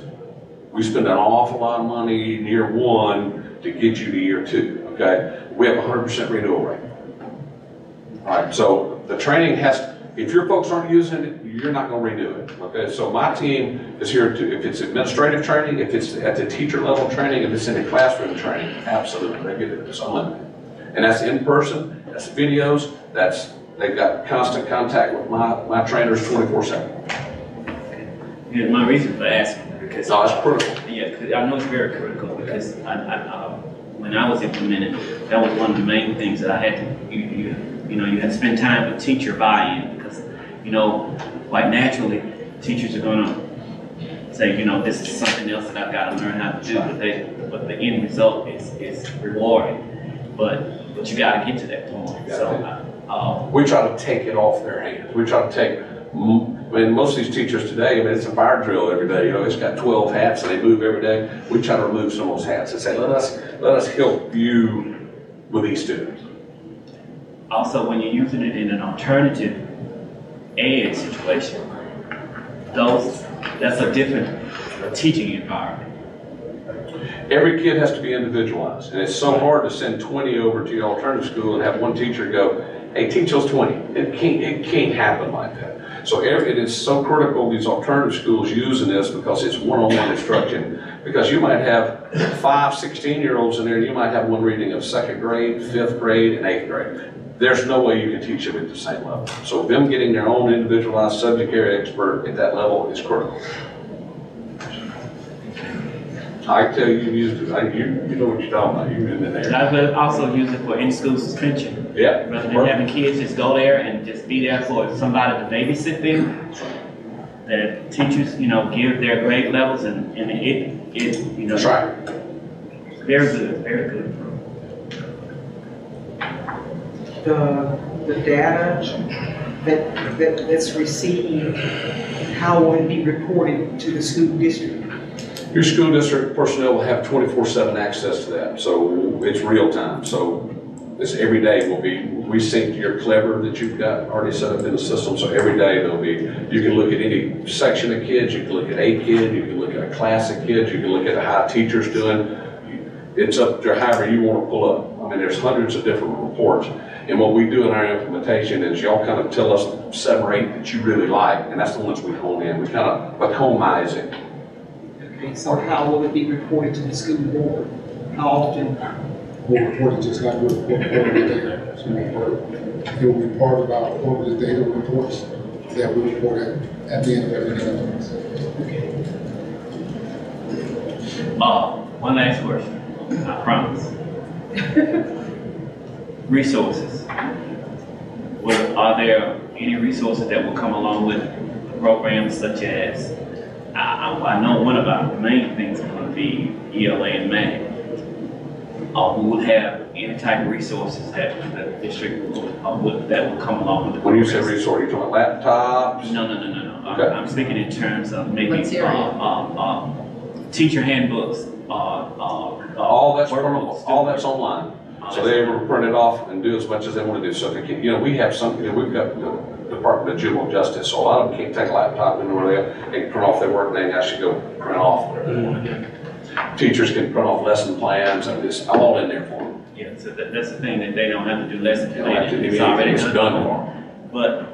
we spend an awful lot of money in year 1 to get you to year 2. Okay, we have a 100% renewal rate. All right, so the training if your folks aren't using it, you're not going to renew it. Okay, so my team is here if it's administrative training, if it's at the teacher level training, if it's in the classroom training, absolutely, they get it. It's unlimited. And that's in person, that's videos, they've got constant contact with my trainers 24/7. Yeah, my reason for asking, because No, it's critical. Yeah, because I know it's very critical, because when I was implemented, that was one of the main things that I had to, you had to spend time with teacher buy-in, because, quite naturally, teachers are gonna say, this is something else that I've got to learn how to do, but the end result is rewarding. But you got to get to that point. So we try to take it off their hands. We try to take. Most of these teachers today, it's a fire drill every day. It's got 12 hats and they move every day. We try to remove some of those hats and say, let us help you with these students. Also, when you're using it in an alternative ed situation, that's a different teaching environment. Every kid has to be individualized, and it's so hard to send 20 over to your alternative school and have one teacher go, hey, teach those 20. It can't happen like that. So it is so critical these alternative schools using this, because it's one-on-one instruction. Because you might have 5 16-year-olds in there, and you might have one reading of 2nd grade, 5th grade, and 8th grade. there's no way you can teach them at the same level. So them getting their own individualized subject area expert at that level is critical. I can tell you, you know what you're talking about, you've been in there. I would also use it for in-school suspension. Yeah. Rather than having kids just go there and just be there for somebody to babysit them, that teachers, give their grade levels and it. That's right. Very good, very good. The data that's received, how will it be reported to the school district? Your school district personnel will have 24/7 access to that, so it's real time. So it's every day we sync your Clever that you've got already set up in the system, so every day you can look at any section of kids, you can look at a kid, you can look at a class of kids, you can look at how a teacher's doing. It's up to however you want to pull up. I mean, there's hundreds of different reports. And what we do in our implementation is y'all kind of tell us 7 or 8 that you really like, and that's the ones we hone in. We kind of atomize it. Okay, so how will it be reported to the school board? How often? We'll report it just like we report quarterly data. It will be part of our quarterly data reports that we report at the end of every day. One last question, I promise. Resources. Are there any resources that will come along with programs such as, I know one of our main things is going to be ELA and MAG. We would have any type of resources that the district that will come along with the When you say programs. resource, you're talking about laptops? No. Okay. I'm speaking in terms of maybe Material. teacher handbooks, All that's workbooks, all that's online. So they will print it off and do as much as they want to do. So they can, we have something, we've got the Department of Juvenile Justice, so a lot of them can't take a laptop anywhere they can print off their work, and they actually go print off whatever they want to do. Teachers can print off lesson plans, and it's all in there for them. Yeah, so that's the thing, that they don't have to do lesson They don't have to planning, do it's already anything, it's done. done. But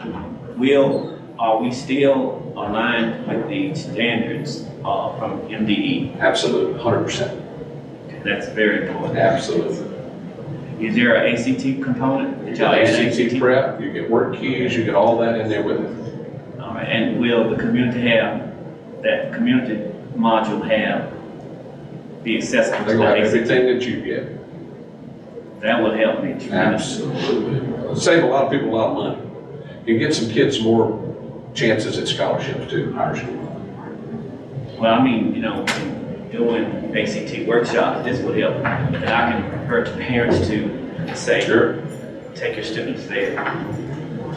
are we still aligned with the standards from MDE? Absolutely, 100%. That's very important. Absolutely. Is there an ACT component? You got ACT prep, you get work keys, you get all that in there with it. All right, and will the community that community module be accessible They're to gonna have ACT? everything that you get. That would help me tremendously. Absolutely. Save a lot of people a lot of money. You get some kids more chances at scholarships too, in higher school. Well, I mean, doing ACT workshops, this would help. And I can refer to parents to say, Sure. take your students there.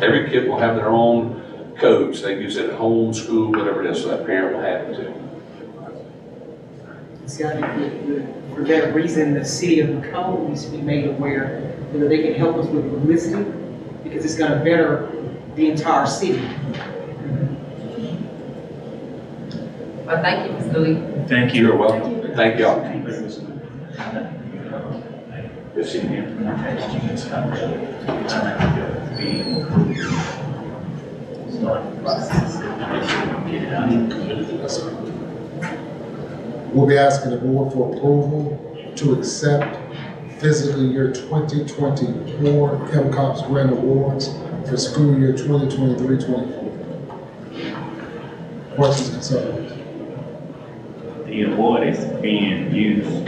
Every kid will have their own codes. They use it at home, school, whatever it is, so that parent will have it too. It's got to be, for that reason, the city of Macomb needs to be made aware that they can help us with publicity, because it's going to better the entire city. Well, thank you, Mr. Lee. Thank you. You're welcome. Thank y'all. Yes, in the implementation, it's kind of start the process, get it out. We'll be asking the board for approval to accept fiscal year 2024 MCOPS grant awards for school year 2023-24. Questions, concerns? The award is being used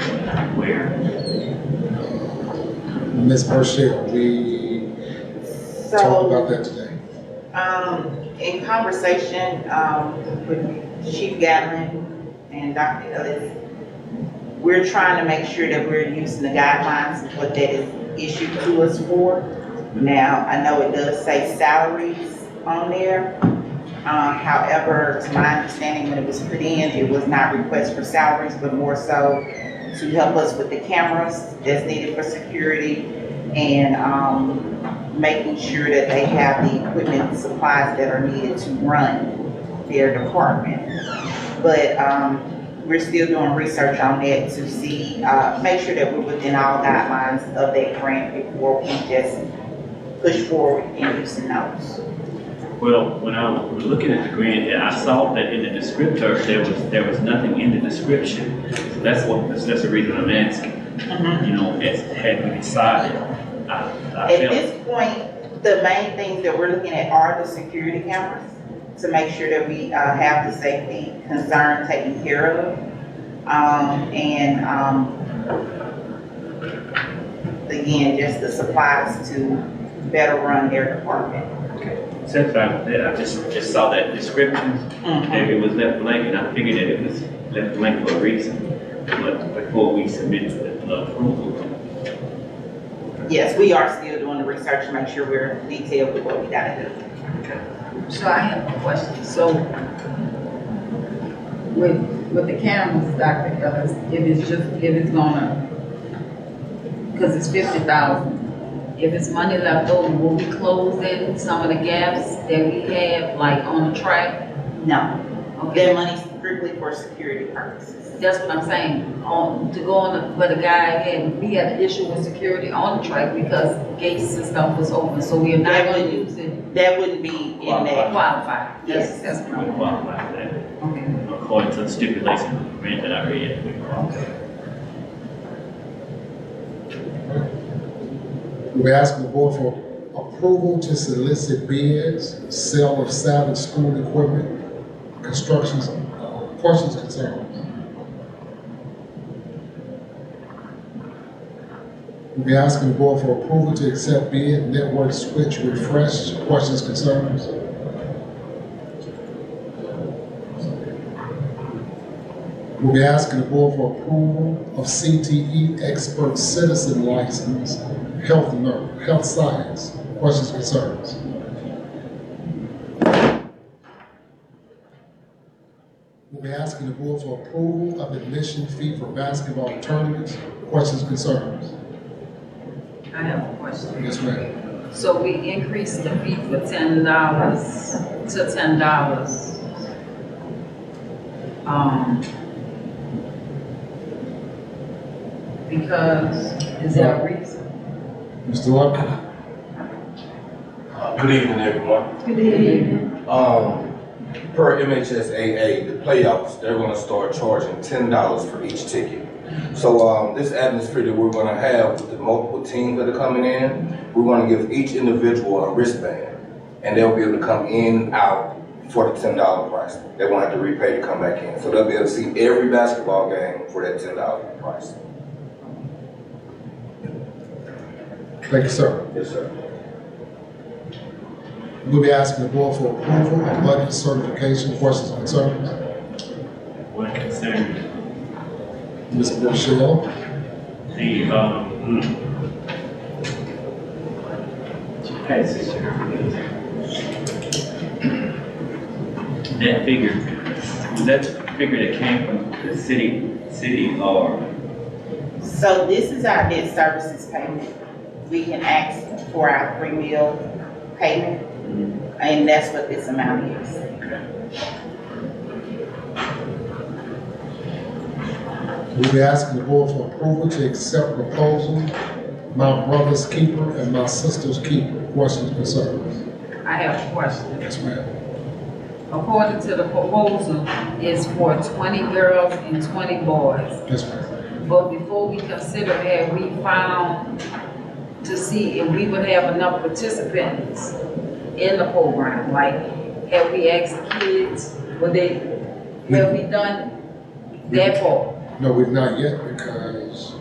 where? Ms. Burchell, we talked about that today. In conversation, with Chief Gatlin and Dr. Ellis, we're trying to make sure that we're using the guidelines of what that is issued to us for. Now, I know it does say salaries on there. However, to my understanding, when it was put in, it was not request for salaries, but more so to help us with the cameras that's needed for security and making sure that they have the equipment and supplies that are needed to run their department. But we're still doing research on that to see, make sure that we're within all guidelines of that grant before we just push forward in using those. Well, when I was looking at the grant, I saw that in the descriptor, there was nothing in the description. So that's the reason I'm asking. As had we decided, I At felt. this point, point, the main things that we're looking at are the security cameras to make sure that we have the safety concern taken care of. Again, just the supplies to better run their department. Since I just saw that description, and it was left blank, and I figured that it was left blank for a reason. But before we submit the approval. Yes, we are still doing the research to make sure we're detailed with what we gotta do. So I have a question. So with the cameras, Dr. Ellis, if it's gonna, because it's 50,000, if it's money left over, will we close in some of the gaps that we have, like on the track? No, Okay, that money's strictly for security purposes. that's what I'm saying. To go on where the guy had, we had an issue with security on the track because gates and stuff was open, so we are not That gonna wouldn't- use it That wouldn't be in that. qualified. Yes. That's what We I'm, qualify for that. okay. According to the stipulation of the grant that I read, we qualify. We're asking the board for approval to solicit bids, sale of salvage school equipment, constructions, questions, concerns. We'll be asking the board for approval to accept bid, network switch refresh, questions, concerns. We'll be asking the board for approval of CTE expert citizen license, health science, questions, concerns. We'll be asking the board for approval of admission fee for basketball tournaments, questions, concerns. I have a question. Yes, ma'am. So we increased the fee for $10 to $10. Because, is there a reason? Mr. Lumpkin? Good evening, everyone. Good evening. Per MHSAA, the playoffs, they're gonna start charging $10 for each ticket. So, this atmosphere that we're gonna have with the multiple teams that are coming in, we're gonna give each individual a wristband, and they'll be able to come in, out for the $10 price. They won't have to repay to come back in. So they'll be able to see every basketball game for that $10 price. Thank you, sir. Yes, sir. We'll be asking the board for approval of budget certification, questions, concerns. One concern, Ms. Rochelle? the, that figure, was that the figure that came from the city or? So this is our debt services payment. We can ask for our 3 meal payment, and that's what this amount is. We'll be asking the board for approval to accept proposal, my brother's keeper and my sister's keeper, questions, concerns. I have a question. Yes, ma'am. According to the proposal, it's for 20 girls and 20 boys. Yes, ma'am. But before we consider, have we found to see if we would have enough participants in the program? Like, have we asked the kids, have we done that part? No, we've not yet because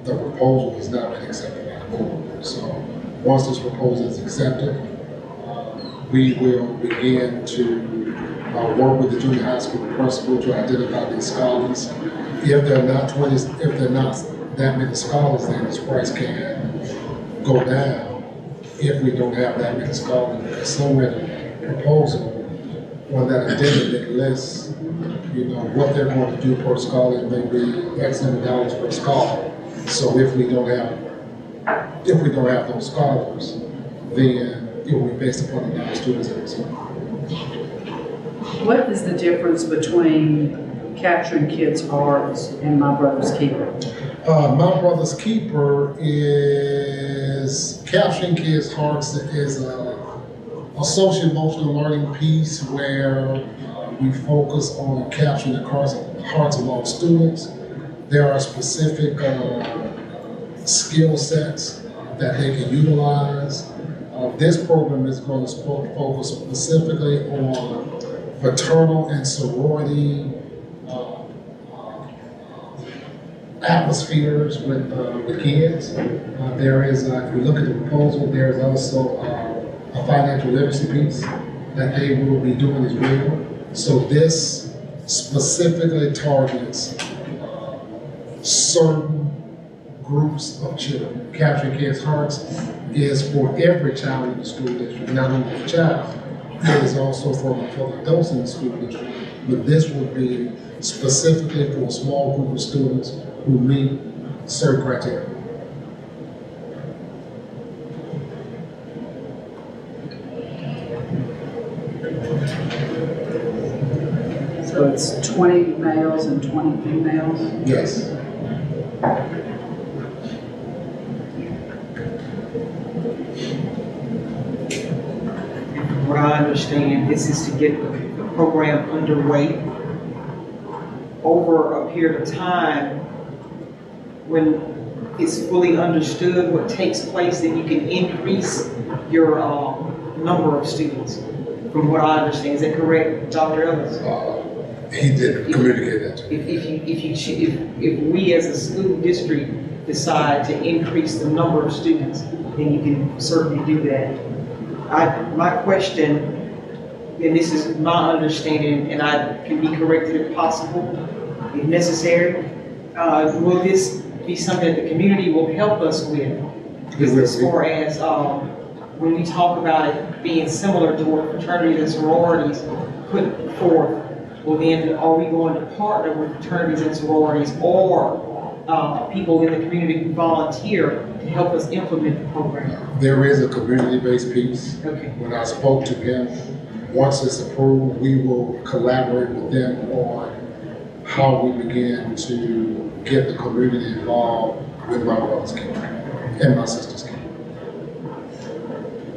the proposal has not been accepted by the board. So once this proposal is accepted, we will begin to work with the junior high school principal to identify these scholars. If there are not that many scholars, then this price can go down if we don't have that many scholars. Because somewhere in the proposal, on that addendum, it lists, what they're going to do per scholar, it may be X number of dollars per scholar. So if we don't have those scholars, then it will be based upon the number of students that are school. What is the difference between capturing kids' hearts and my brother's keeper? My brother's keeper is capturing kids' hearts is a social emotional learning piece where we focus on capturing the hearts of all students. There are specific skill sets that they can utilize This program is going to focus specifically on fraternal and sorority atmospheres with kids. There is, if you look at the proposal, there is also a financial literacy piece that they will be doing as well. So this specifically targets certain groups of children. Capturing Kids' Hearts is for every child in the school district, not only the child, it is also for the adults in the school district. But this will be specifically for a small group of students who meet certain criteria. So it's 20 males and 20 females? Yes. What I understand, this is to get the program underway over a period of time when it's fully understood what takes place, then you can increase your number of students, from what I understand. Is that correct, Dr. Ellis? He did communicate that to me. If we as a school district decide to increase the number of students, then you can certainly do that. My question, and this is my understanding, and I can be corrected if possible, if necessary, will this be something that the community will help us with? As far as when we talk about it being similar to what fraternities and sororities put forth, well then are we going to partner with fraternities and sororities or people in the community who volunteer to help us implement the program? There is a community-based piece. Okay. When I spoke to them, once it's approved, we will collaborate with them on how we begin to get the community involved with my brother's kid and my sister's kid.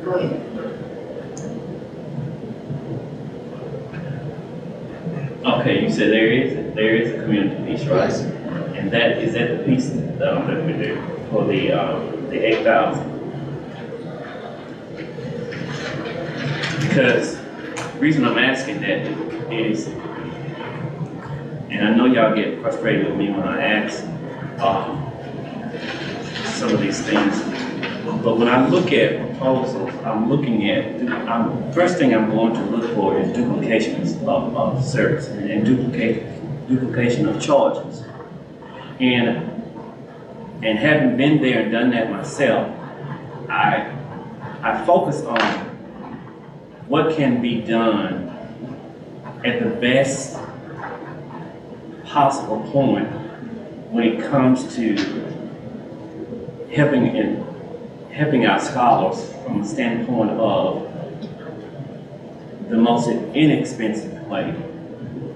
Go ahead. Okay, you said there is a community piece, right? Yes. And that is that the piece that we do for the 8,000. Because the reason I'm asking that is, and I know y'all get frustrated with me when I ask some of these things, but when I look at proposals, I'm looking at, first thing I'm going to look for is duplications of service and duplication of charges. And having been there and done that myself, I focus on what can be done at the best possible point when it comes to helping our scholars from the standpoint of the most inexpensive way.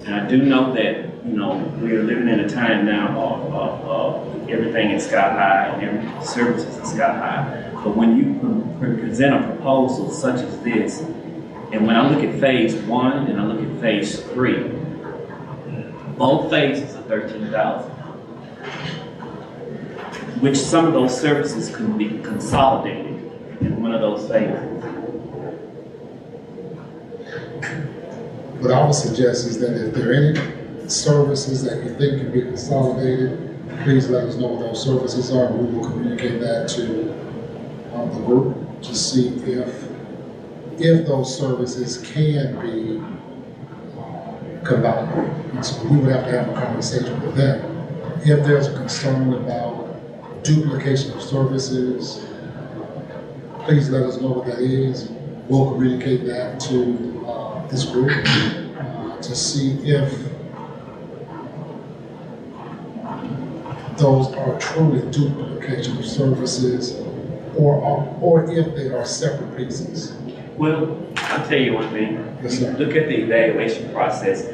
And I do know that, we are living in a time now of everything is sky high and every services is sky high. But when you present a proposal such as this, and when I look at phase 1 and I look at phase 3, both phases are 13,000. Which some of those services can be consolidated in one of those phases. What I would suggest is that if there are any services that you think can be consolidated, please let us know what those services are, and we will communicate that to the group to see if those services can be combined. And so we would have to have a conversation with them. If there's a concern about duplication of services, please let us know what that is. We'll communicate that to this group to see if those are truly duplication of services or if they are separate pieces. Well, I'll tell you one thing. Yes, sir. Look at the evaluation process.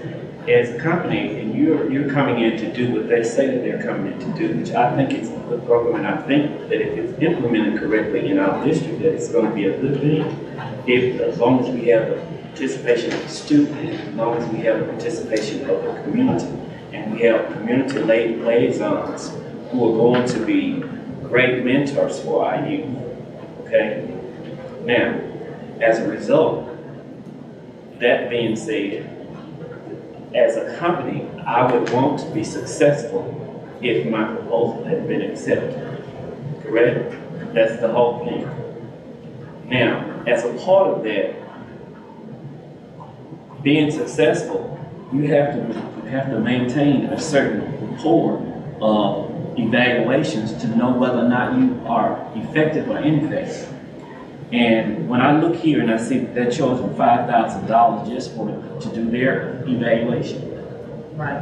As a company, and you're coming in to do what they say that they're coming in to do, which I think is a good program, and I think that if it's implemented correctly in our district, that it's going to be a good thing. As long as we have the participation of the student, as long as we have the participation of the community, and we have community liaisons who are going to be great mentors for our youth, okay? Now, as a result, that being said, as a company, I would want to be successful if my proposal had been accepted. Correct? That's the whole thing. Now, as a part of that, being successful, you have to maintain a certain rapport of evaluations to know whether or not you are effective or ineffective. And when I look here and I see that they're charging $5,000 just to do their evaluation. Right.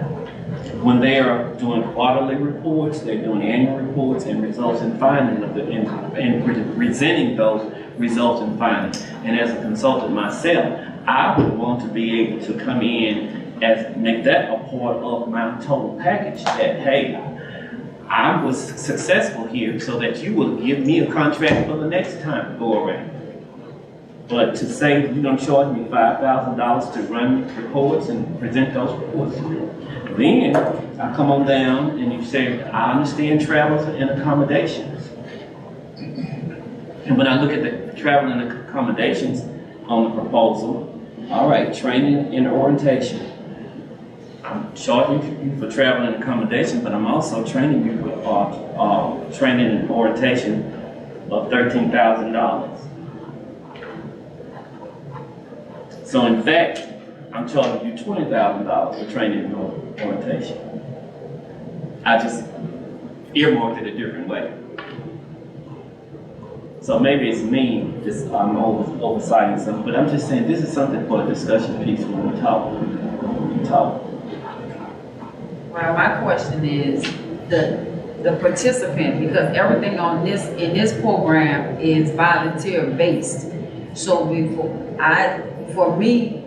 When they are doing quarterly reports, they're doing annual reports and results and findings and presenting those results and findings. And as a consultant myself, I would want to be able to come in and make that a part of my total package that, hey, I was successful here so that you will give me a contract for the next time go around. But to say you're gonna charge me $5,000 to run reports and present those reports to me, then I come on down and you say, I understand travels and accommodations. And when I look at the travel and accommodations on the proposal, all right, training and orientation. I'm charging you for travel and accommodation, but I'm also training you with training and orientation of $13,000. So in fact, I'm charging you $20,000 for training and orientation. I just earmarked it a different way. So maybe it's me, I'm oversighting something, but I'm just saying this is something for a discussion piece when we talk. Well, my question is the participant, because everything in this program is volunteer based. So for me,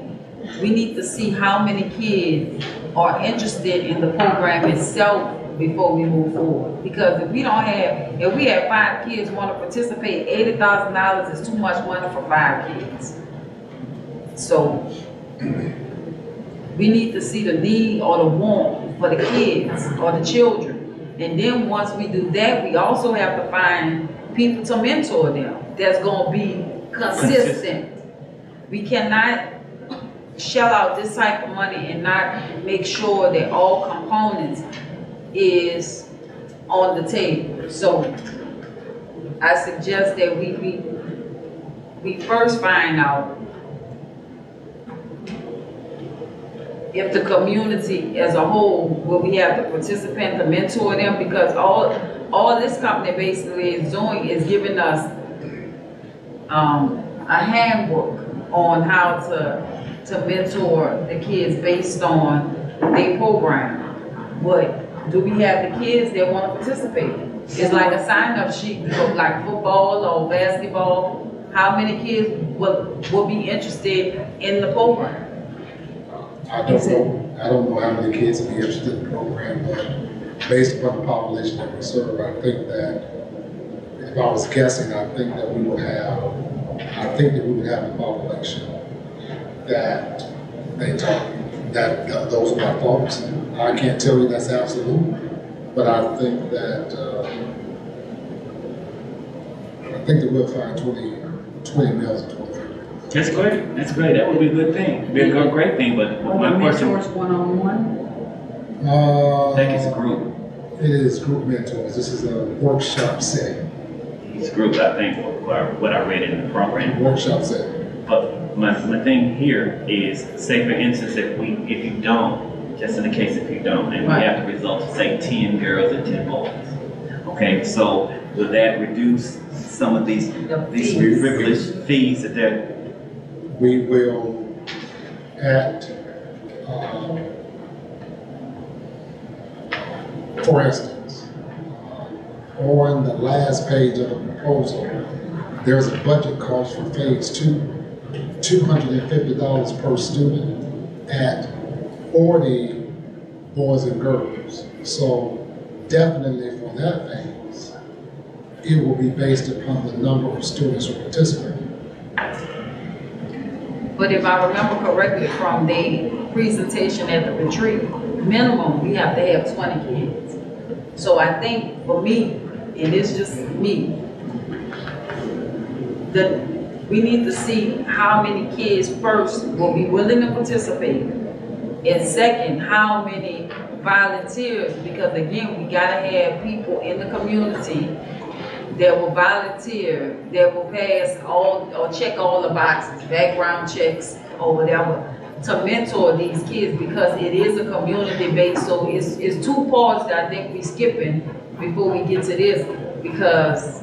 we need to see how many kids are interested in the program itself before we move forward. Because if we have 5 kids want to participate, $80,000 is too much money for 5 kids. So we need to see the need or the want for the kids or the children. And then once we do that, we also have to find people to mentor them that's going to be consistent. We cannot shell out this type of money and not make sure that all components is on the table. So I suggest that we first find out if the community as a whole, will we have the participant to mentor them, because all this company basically is doing is giving us a handbook on how to mentor the kids based on their program. But do we have the kids that want to participate? It's like a sign-up sheet, like football or basketball. How many kids will be interested in the program? I don't know how many kids will be interested in the program, but based upon the population that we serve, I think that if I was guessing, I think that we would have the population that they target. Those are my thoughts. I can't tell you that's absolute, but I think that we'll find 20 males and 20 females. That's great. That's great. That would be a good thing. It'd be a great thing. But my question, Mentors one-on-one? I think it's a group. It is group mentors. This is a workshop setting. It's groups, I think, what I read in the program. Workshop setting. But my thing here is, say for instance, if you don't, just in the case if you don't, and we have the results, say 10 girls and 10 boys. Okay, so will that reduce some of these frivolous fees that they're? We will for instance, on the last page of the proposal, there's a budget cost for phase 2, $250 per student at 40 boys and girls. So definitely for that phase, it will be based upon the number of students who participate. But if I remember correctly from the presentation at the retreat, minimum, we have to have 20 kids. So I think for me, and it's just me, we need to see how many kids first will be willing to participate. And second, how many volunteers, because again, we gotta have people in the community that will volunteer, that will pass all, or check all the boxes, background checks or whatever, to mentor these kids, because it is a community base. So it's two parts that I think we skipping before we get to this, because.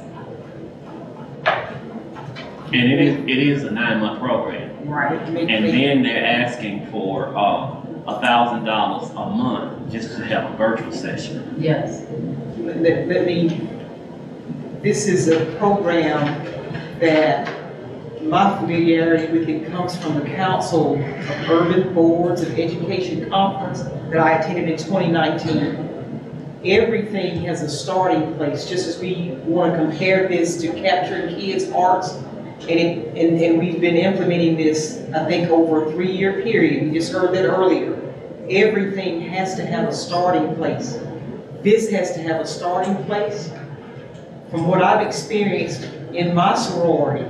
And it is a 9-month program. Right. And then they're asking for $1,000 a month just to have a virtual session. Yes. Let me, this is a program that my familiarity with it comes from the Council of Urban Boards of Education Conference that I attended in 2019. Everything has a starting place, just as we want to compare this to capturing kids' hearts. And we've been implementing this, I think, over a 3-year period. We just heard that earlier. Everything has to have a starting place. This has to have a starting place. From what I've experienced in my sorority,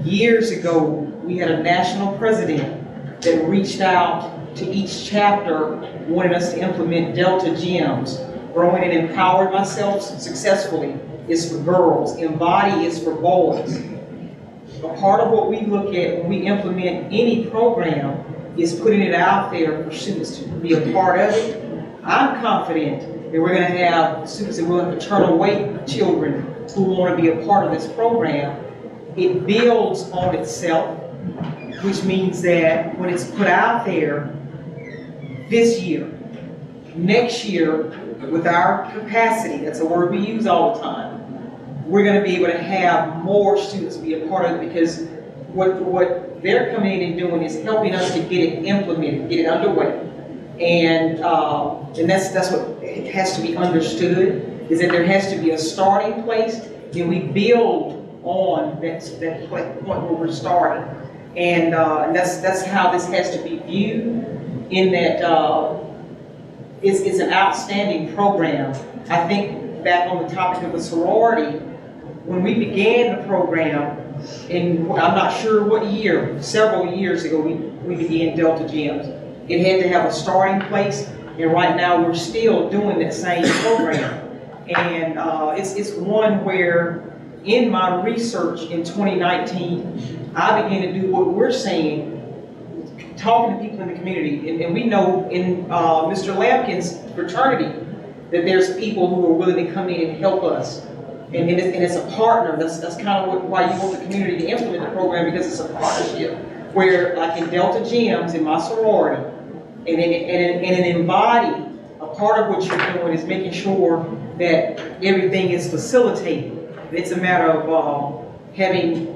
years ago, we had a national president that reached out to each chapter, wanted us to implement Delta Gems. Growing and Empowered Myself Successfully is for girls. Embody is for boys. A part of what we look at when we implement any program is putting it out there for students to be a part of it. I'm confident that we're going to have students that will have to turn away children who want to be a part of this program. It builds on itself, which means that when it's put out there this year, next year, with our capacity, that's a word we use all the time, we're going to be able to have more students be a part of it, because what they're coming in and doing is helping us to get it implemented, get it underway. And that's what it has to be understood, is that there has to be a starting place, and we build on that point where we're starting. And that's how this has to be viewed, in that it's an outstanding program. I think back on the topic of the sorority, when we began the program, in I'm not sure what year, several years ago, we began Delta Gems. It had to have a starting place, and right now we're still doing that same program. And it's one where, in my research in 2019, I began to do what we're saying, talking to people in the community. And we know in Mr. Lampkin's fraternity that there's people who are willing to come in and help us. And it's a partner. That's kind of why you want the community to implement the program, because it's a partnership. Where, like in Delta Gems, in my sorority, and in Embody, a part of what you're doing is making sure that everything is facilitated. It's a matter of having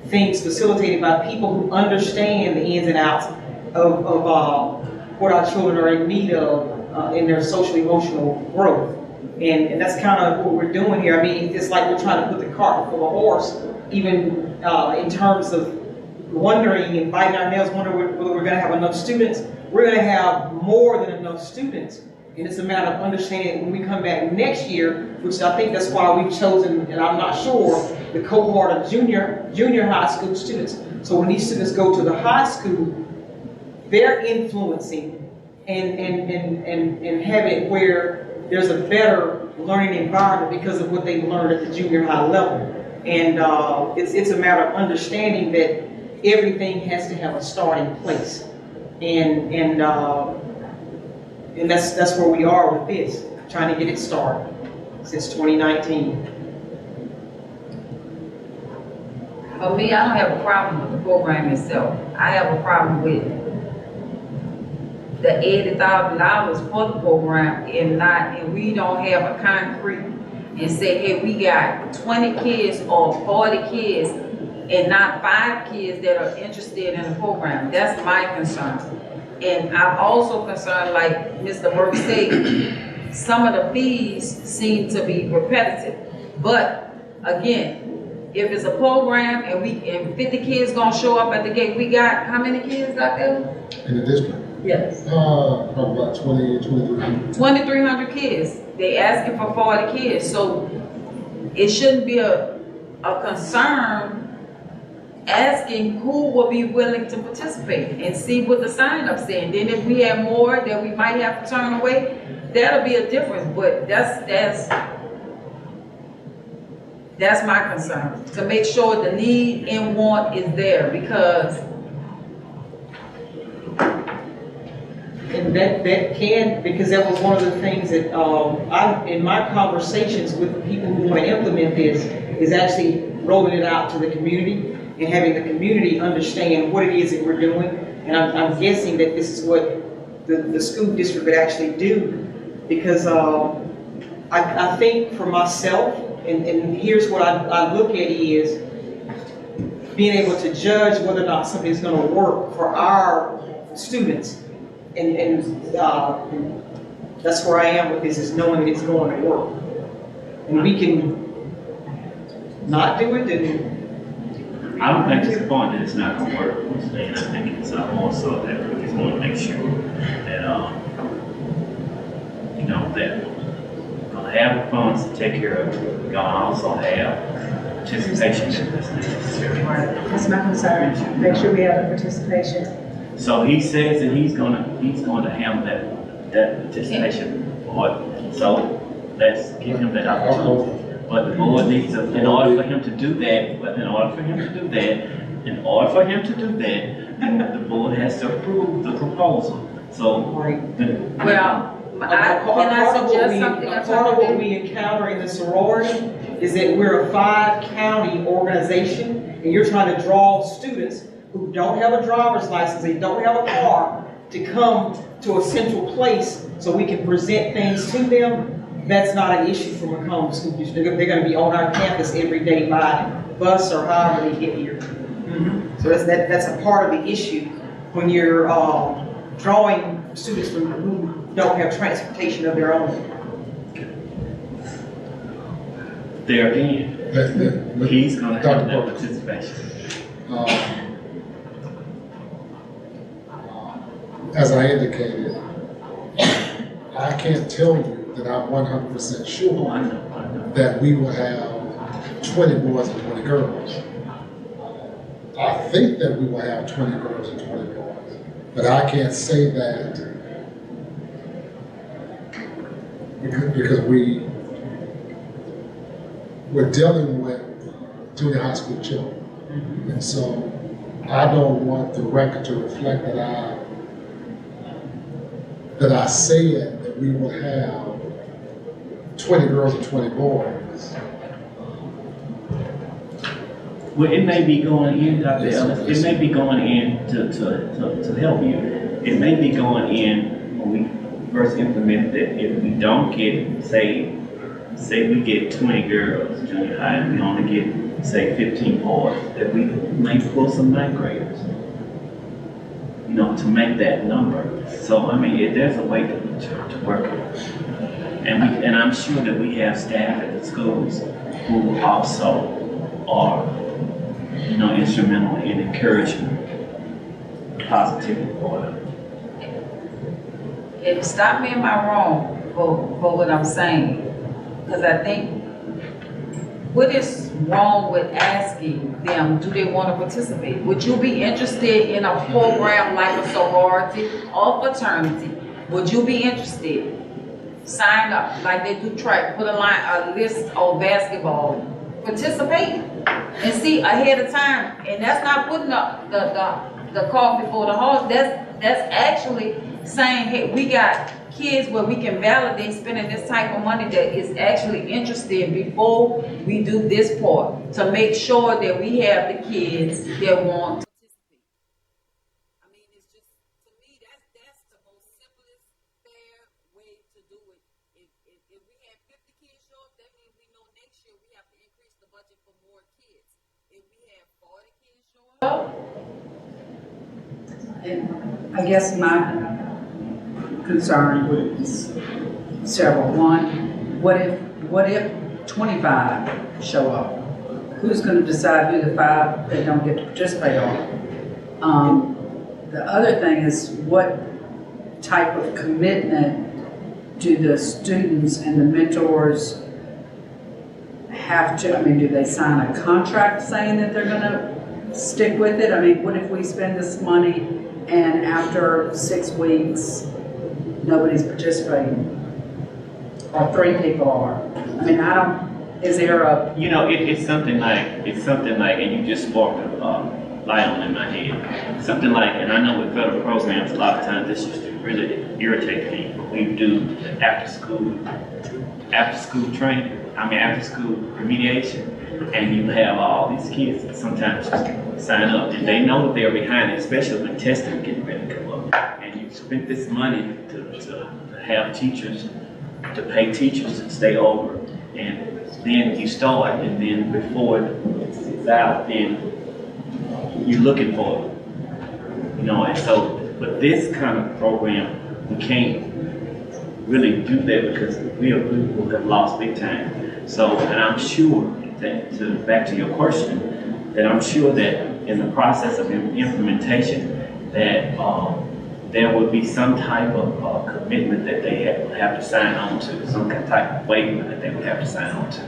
things facilitated by people who understand the ins and outs of what our children are in need of in their social emotional growth. And that's kind of what we're doing here. I mean, it's like we're trying to put the cart before the horse, even in terms of wondering and biting our nails, wondering whether we're going to have enough students. We're going to have more than enough students. And it's a matter of understanding when we come back next year, which I think that's why we've chosen, and I'm not sure, the cohort of junior high school students. So when these students go to the high school, they're influencing and have it where there's a better learning environment because of what they learned at the junior high level. And it's a matter of understanding that everything has to have a starting place. And that's where we are with this, trying to get it started since 2019. For me, I don't have a problem with the program itself. I have a problem with the $80,000 for the program, and we don't have a concrete and say, hey, we got 20 kids or 40 kids and not 5 kids that are interested in the program. That's my concern. And I'm also concerned, like Mr. Burke said, some of the fees seem to be repetitive. But again, if it's a program and 50 kids gonna show up at the gate, we got how many kids out there? In the district? Yes. Probably about 2,300. 2,300 kids. They asking for 40 kids. So it shouldn't be a concern asking who will be willing to participate and see what the sign up saying. Then if we have more that we might have to turn away, that'll be a difference, but that's my concern, to make sure the need and want is there, because And that can, because that was one of the things that, in my conversations with the people who want to implement this, is actually rolling it out to the community and having the community understand what it is that we're doing. And I'm guessing that this is what the school district would actually do, because I think for myself, and here's what I look at is being able to judge whether or not something is going to work for our students. And that's where I am with this, is knowing that it's going to work. And we can not do it, and I don't think it's the point that it's not gonna work, and I think it's more so that we just wanna make sure that, that we're gonna have the funds to take care of it. We're gonna also have participation if that's necessary. That's my concern, make sure we have the participation. So he says that he's going to have that participation board. So let's give him that opportunity. But the board needs to, in order for him to do that, the board has to approve the proposal. So, well, can I suggest something? Part of what we encounter in the sorority is that we're a 5-county organization, and you're trying to draw students who don't have a driver's license, they don't have a car, to come to a central place so we can present things to them. That's not an issue for Macomb School District. They're going to be on our campus every day by bus or however they get here. So that's a part of the issue when you're drawing students from who don't have transportation of their own. there again, he's going to have that participation. As I indicated, I can't tell you that I'm 100% sure that we will have 20 boys and 20 girls. I think that we will have 20 girls and 20 boys, but I can't say that because we're dealing with junior high school children. And so I don't want the record to reflect that I said that we will have 20 girls and 20 boys. Well, it may be going in, Dr. Ellis, it may be going in to help you. It may be going in when we first implemented that if we don't get, say we get 20 girls junior high and we only get, say, 15 boys, that we may pull some ninth graders, to make that number. So, I mean, there's a way to work it. And I'm sure that we have staff at the schools who also are, instrumental in encouraging positivity for them. Stop me, am I wrong for what I'm saying? Because I think, what is wrong with asking them, do they want to participate? Would you be interested in a program like a sorority or fraternity? Would you be interested? Sign up, like they do track, put a list on basketball, participate, and see ahead of time. And that's not putting up the cart before the horse. That's actually saying, hey, we got kids where we can validate spending this type of money that is actually interested before we do this part, to make sure that we have the kids that want to participate. I mean, it's just, to me, that's the most simplest, fair way to do it. If we have 50 kids show up, that means we know next year we have to increase the budget for more kids. If we have 40 kids show up. And I guess my concern was several. One, what if 25 show up? Who's going to decide who the 5 that don't get to participate are? The other thing is, what type of commitment do the students and the mentors have to? I mean, do they sign a contract saying that they're going to stick with it? I mean, what if we spend this money and after 6 weeks, nobody's participating? Or 3 people are? I mean, is there a, You know, it's something like, and you just sparked a light on in my head. Something like, and I know with federal programs, a lot of times this used to really irritate people. We do after school training, after school remediation, and you have all these kids that sometimes sign up, and they know that they're behind, especially when testing getting ready to come up. And you spent this money to have teachers, to pay teachers to stay over, and then you start, and then before it's out, then you're looking for it. You know, and so, but this kind of program, we can't really do that because we will have lost big time. So, and I'm sure that, back to your question, that I'm sure that in the process of implementation, that there would be some type of commitment that they have to sign on to, some type of waiver that they would have to sign on to.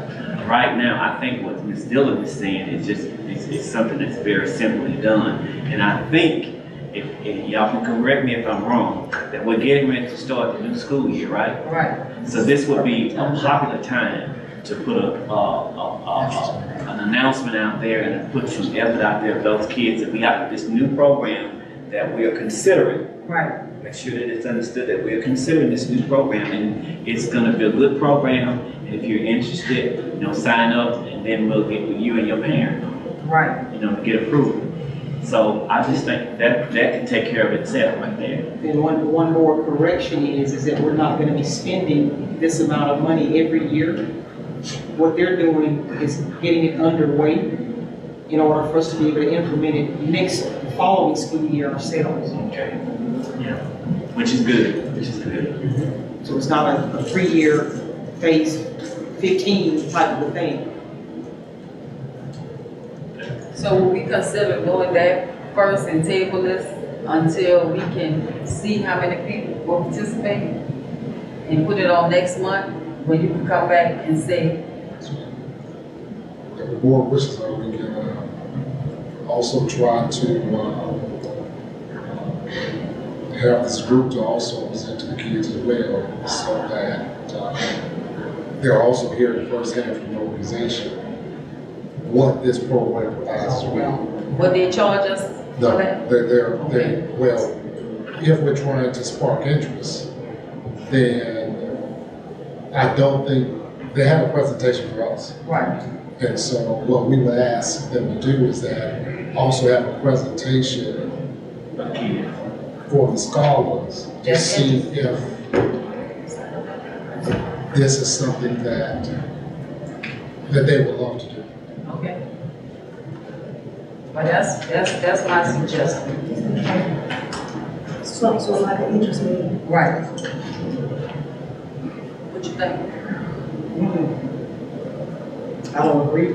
Right now, I think what Ms. Dillon is saying is just, it's something that's very simply done. And I think, if y'all can correct me if I'm wrong, that we're getting ready to start the new school year, right? Right. So this would be a popular time to put an announcement out there and put some effort out there of those kids that we have this new program that we are considering. Right. Make sure that it's understood that we are considering this new program, and it's going to be a good program. And if you're interested, you know, sign up, and then we'll get with you and your parent, Right. you know, to get approved. So I just think that can take care of itself right there. And one more correction is that we're not gonna be spending this amount of money every year. What they're doing is getting it underway in order for us to be able to implement it following school year ourselves. Okay. Yeah. Which is good. So it's not a 3-year phase 15 type of thing. So will we consider doing that first and table this until we can see how many people will participate? And put it on next month, when you can come back and say, If the board wishes, we can also try to have this group to also present to the kids as well, so that they're also hearing firsthand from the organization what this program provides as well. what they charge us? No, well, if we're trying to spark interest, then I don't think, they have a presentation for us. Right. And so what we would ask them to do is that also have a presentation for the scholars to see if this is something that they would love to do. Okay. But that's my suggestion. So like an interest meeting. Right. What you think? I don't agree,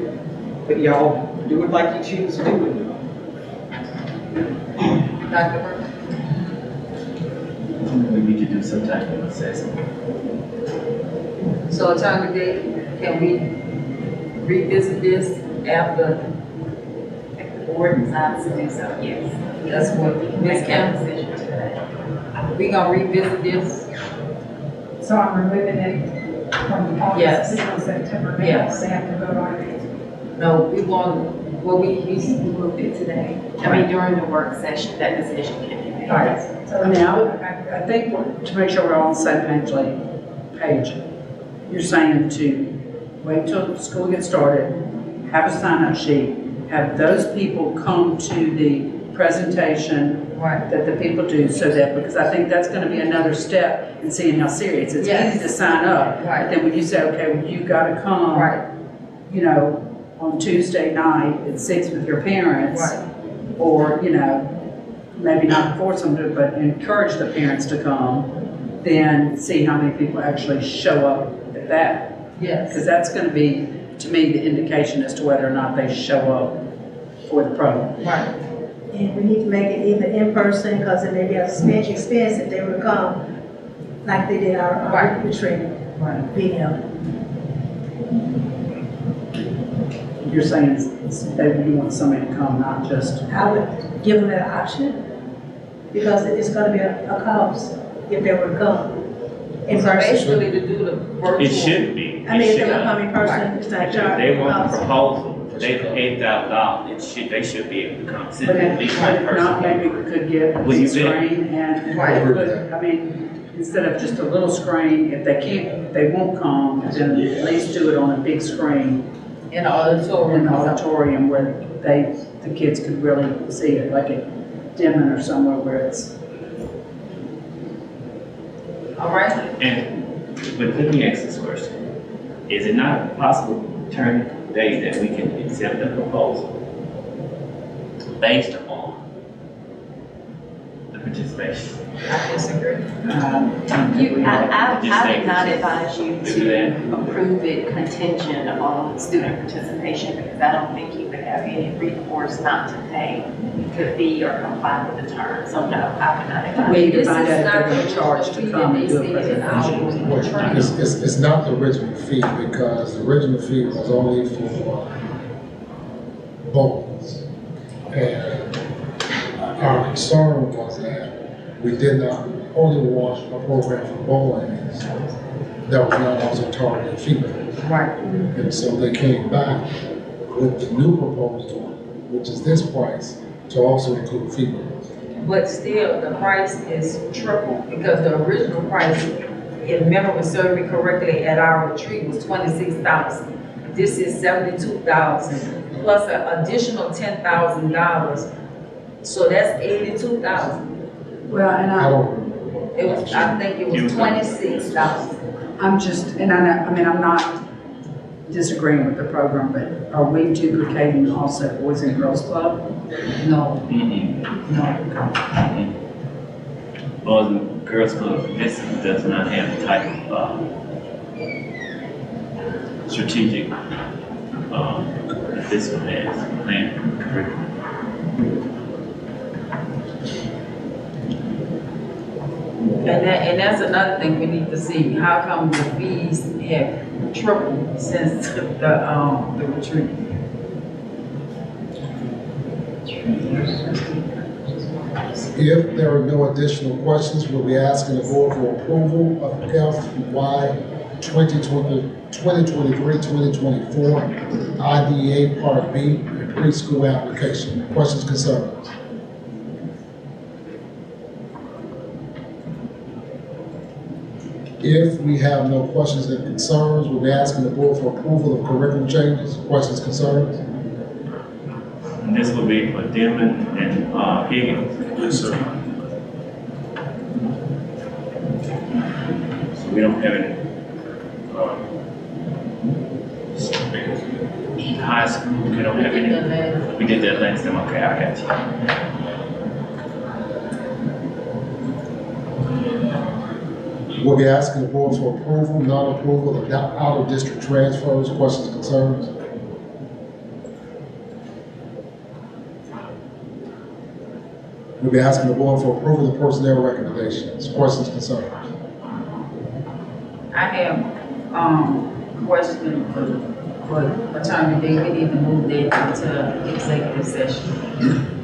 but y'all do it like you choose to do it. Dr. Burke? We need to do some type of assessment. So Attorney Day, can we revisit this after? The board decides to do so, yes. That's what We can Ms. make that Campbell, decision today. we gonna revisit this? So I'm removing it from the August, Yes. September, Yes. they have to vote on it. No, we want, well, we Moved it today. I mean, during the work session, that decision can be made. all right. So Now, I think to make sure we're all on the same page, you're saying to wait till school gets started, have a sign-up sheet, have those people come to the presentation Right. that the people do, so that, because I think that's gonna be another step in seeing how serious. It's Yes. easy to sign up, Right. but then when you say, okay, well, you've gotta come, Right. you know, on Tuesday night at 6 with your parents. Right. Or, you know, maybe not force them to, but encourage the parents to come, then see how many people actually show up at that. Yes. Because that's gonna be, to me, the indication as to whether or not they show up for the program. Right. And we need to make it either in person, because it may be a expense if they would come, like they did our Right. retreat Right. video. you're saying that you want somebody to come, not just, I would give them that option, because it's gonna be a cost if they were to come in So person. basically to do the virtual. It shouldn't be. I mean, if they It were should not. coming in person, it's not If charged. they want the proposal, they pay $8,000, they should be able to come sit but at least one if not, maybe person. we could get Well, you a screen and, Right. I mean, instead of just a little screen, if they can't, they won't come, then at least do it on a big screen In the in auditorium. the auditorium where the kids could really see it, like at Denman or somewhere where it's, All right, And, but let me ask this question. Is it not a possible turn day that we can accept the proposal based upon the participation? I disagree. I would not advise you Do that. to approve it contingent on student participation, because I don't think you would have any recourse not to pay the fee or comply with the terms. So no, I would not advise we you. need to This find is out if they're not gonna the charge fee to that come and they do a said in presentation. our training. It's not the original fee, because the original fee was only for bowlers. And our concern was that we did not only want a program for bowlers, that was not also targeting females. Right. And so they came back with the new proposal, which is this price, to also include females. But still, the price is triple, because the original price, if memory serves me correctly, at our retreat was $26,000. This is $72,000, plus an additional $10,000. So that's $82,000. Well, and I don't remember. It was, I think it was $26,000. I'm just, and I know, I mean, I'm not disagreeing with the program, but are we duplicating also Boys and Girls Club? No, Mm-mm. no. Boys and Girls Club, this does not have the type of strategic, this one has, planned curriculum. And that's another thing we need to see, how come the fees have tripled since the retreat? If there are no additional questions, we'll be asking the board for approval of FY 2023-2024 IDEA Part B and preschool application. Questions, concerns? If we have no questions and concerns, we'll be asking the board for approval of curriculum changes. Questions, concerns? And this will be for Denman and Higgins. Yes, sir. So we don't have any, high school, we don't have any. We did that last time, okay, I got you. We'll be asking the board for approval, non-approval of out-of-district transfers. Questions, concerns? We'll be asking the board for approval of personnel recommendations. Questions, concerns? I have, question for Attorney Day, we need to move that into executive session.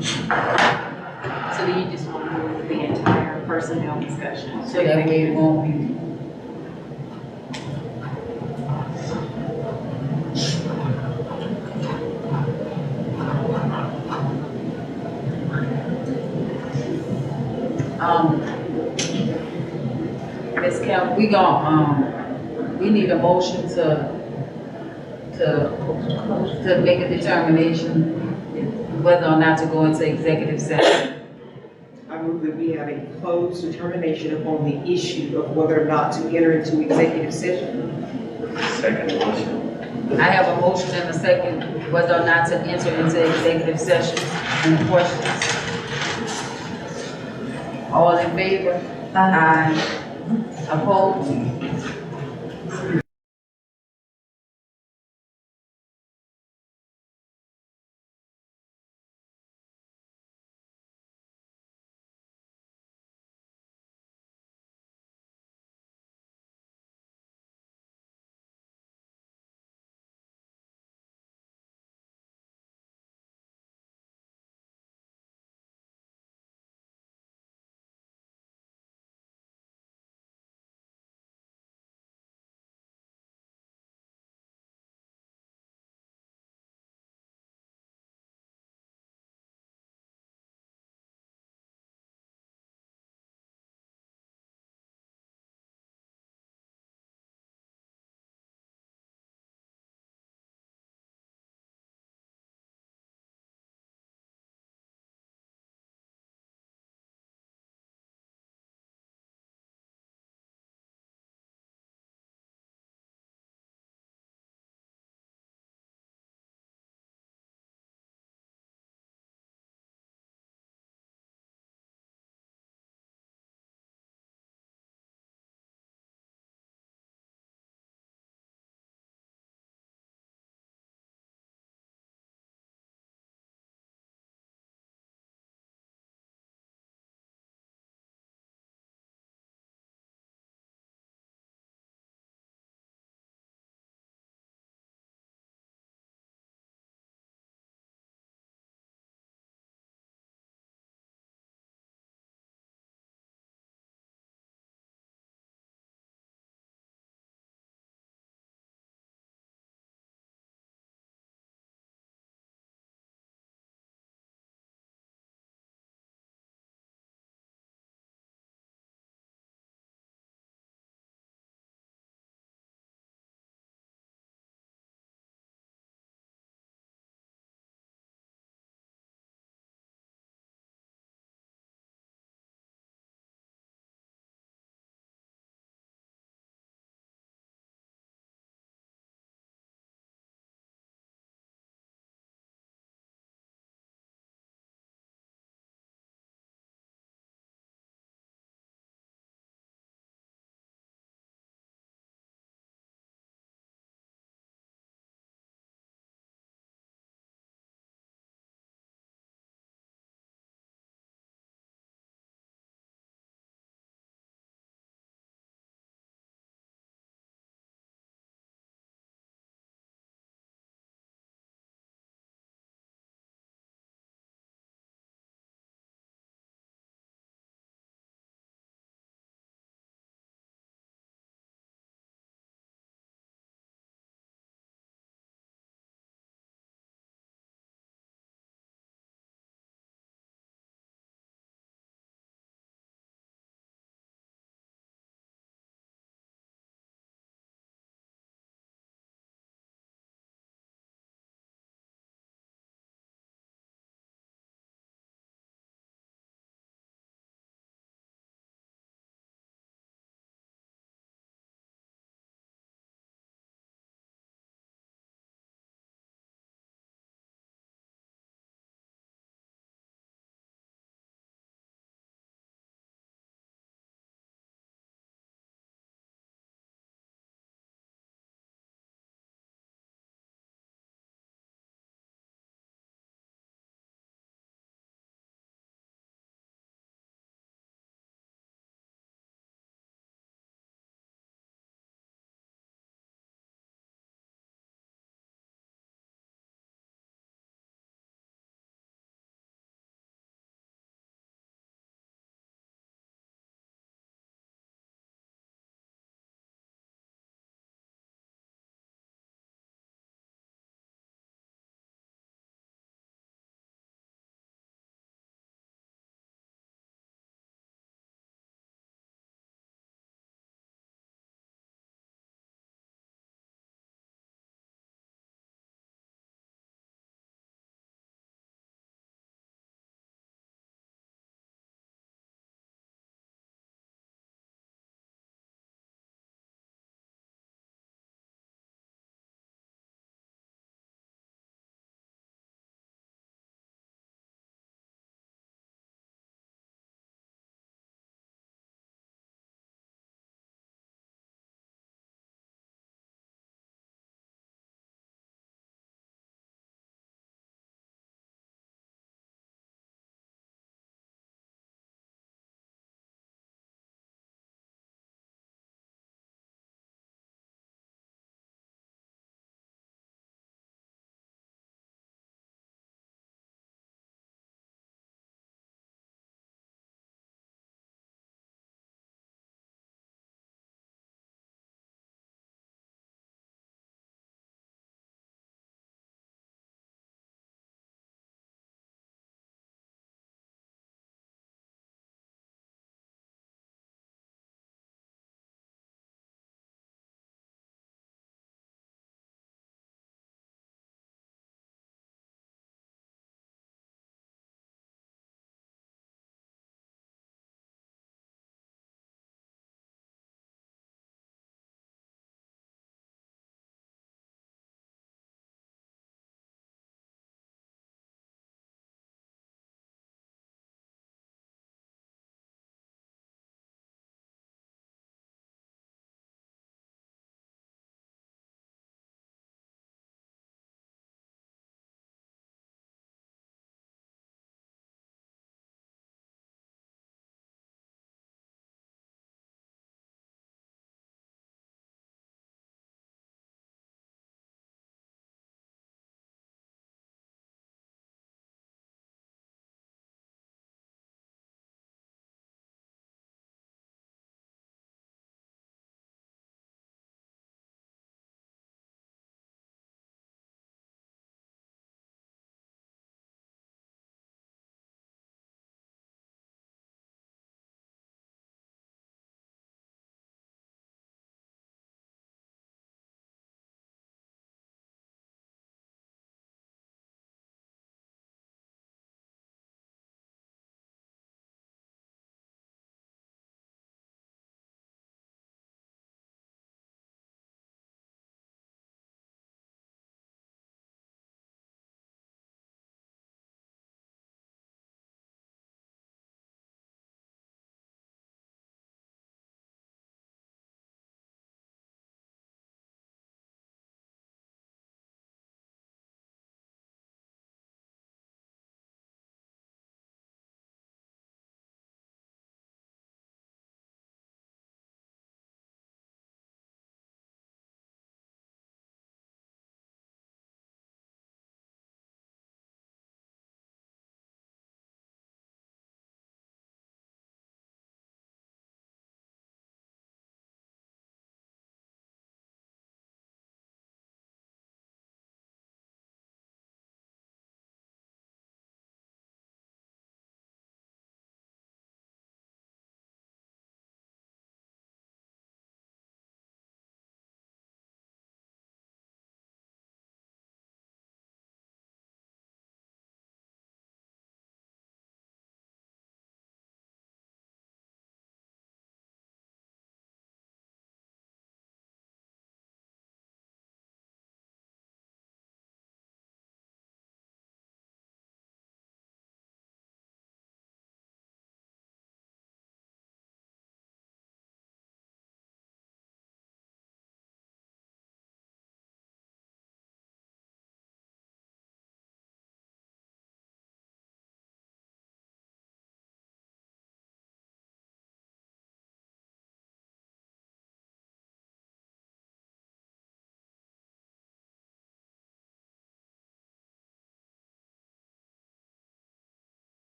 So do you just want to move the entire personnel discussion? So that way it won't be. Ms. Kemp, we need a motion to make a determination whether or not to go into executive session. I move that we have a closed determination upon the issue of whether or not to enter into executive session. Second motion. I have a motion and a second whether or not to enter into executive session. Any questions? All in favor? Aye. Opposed?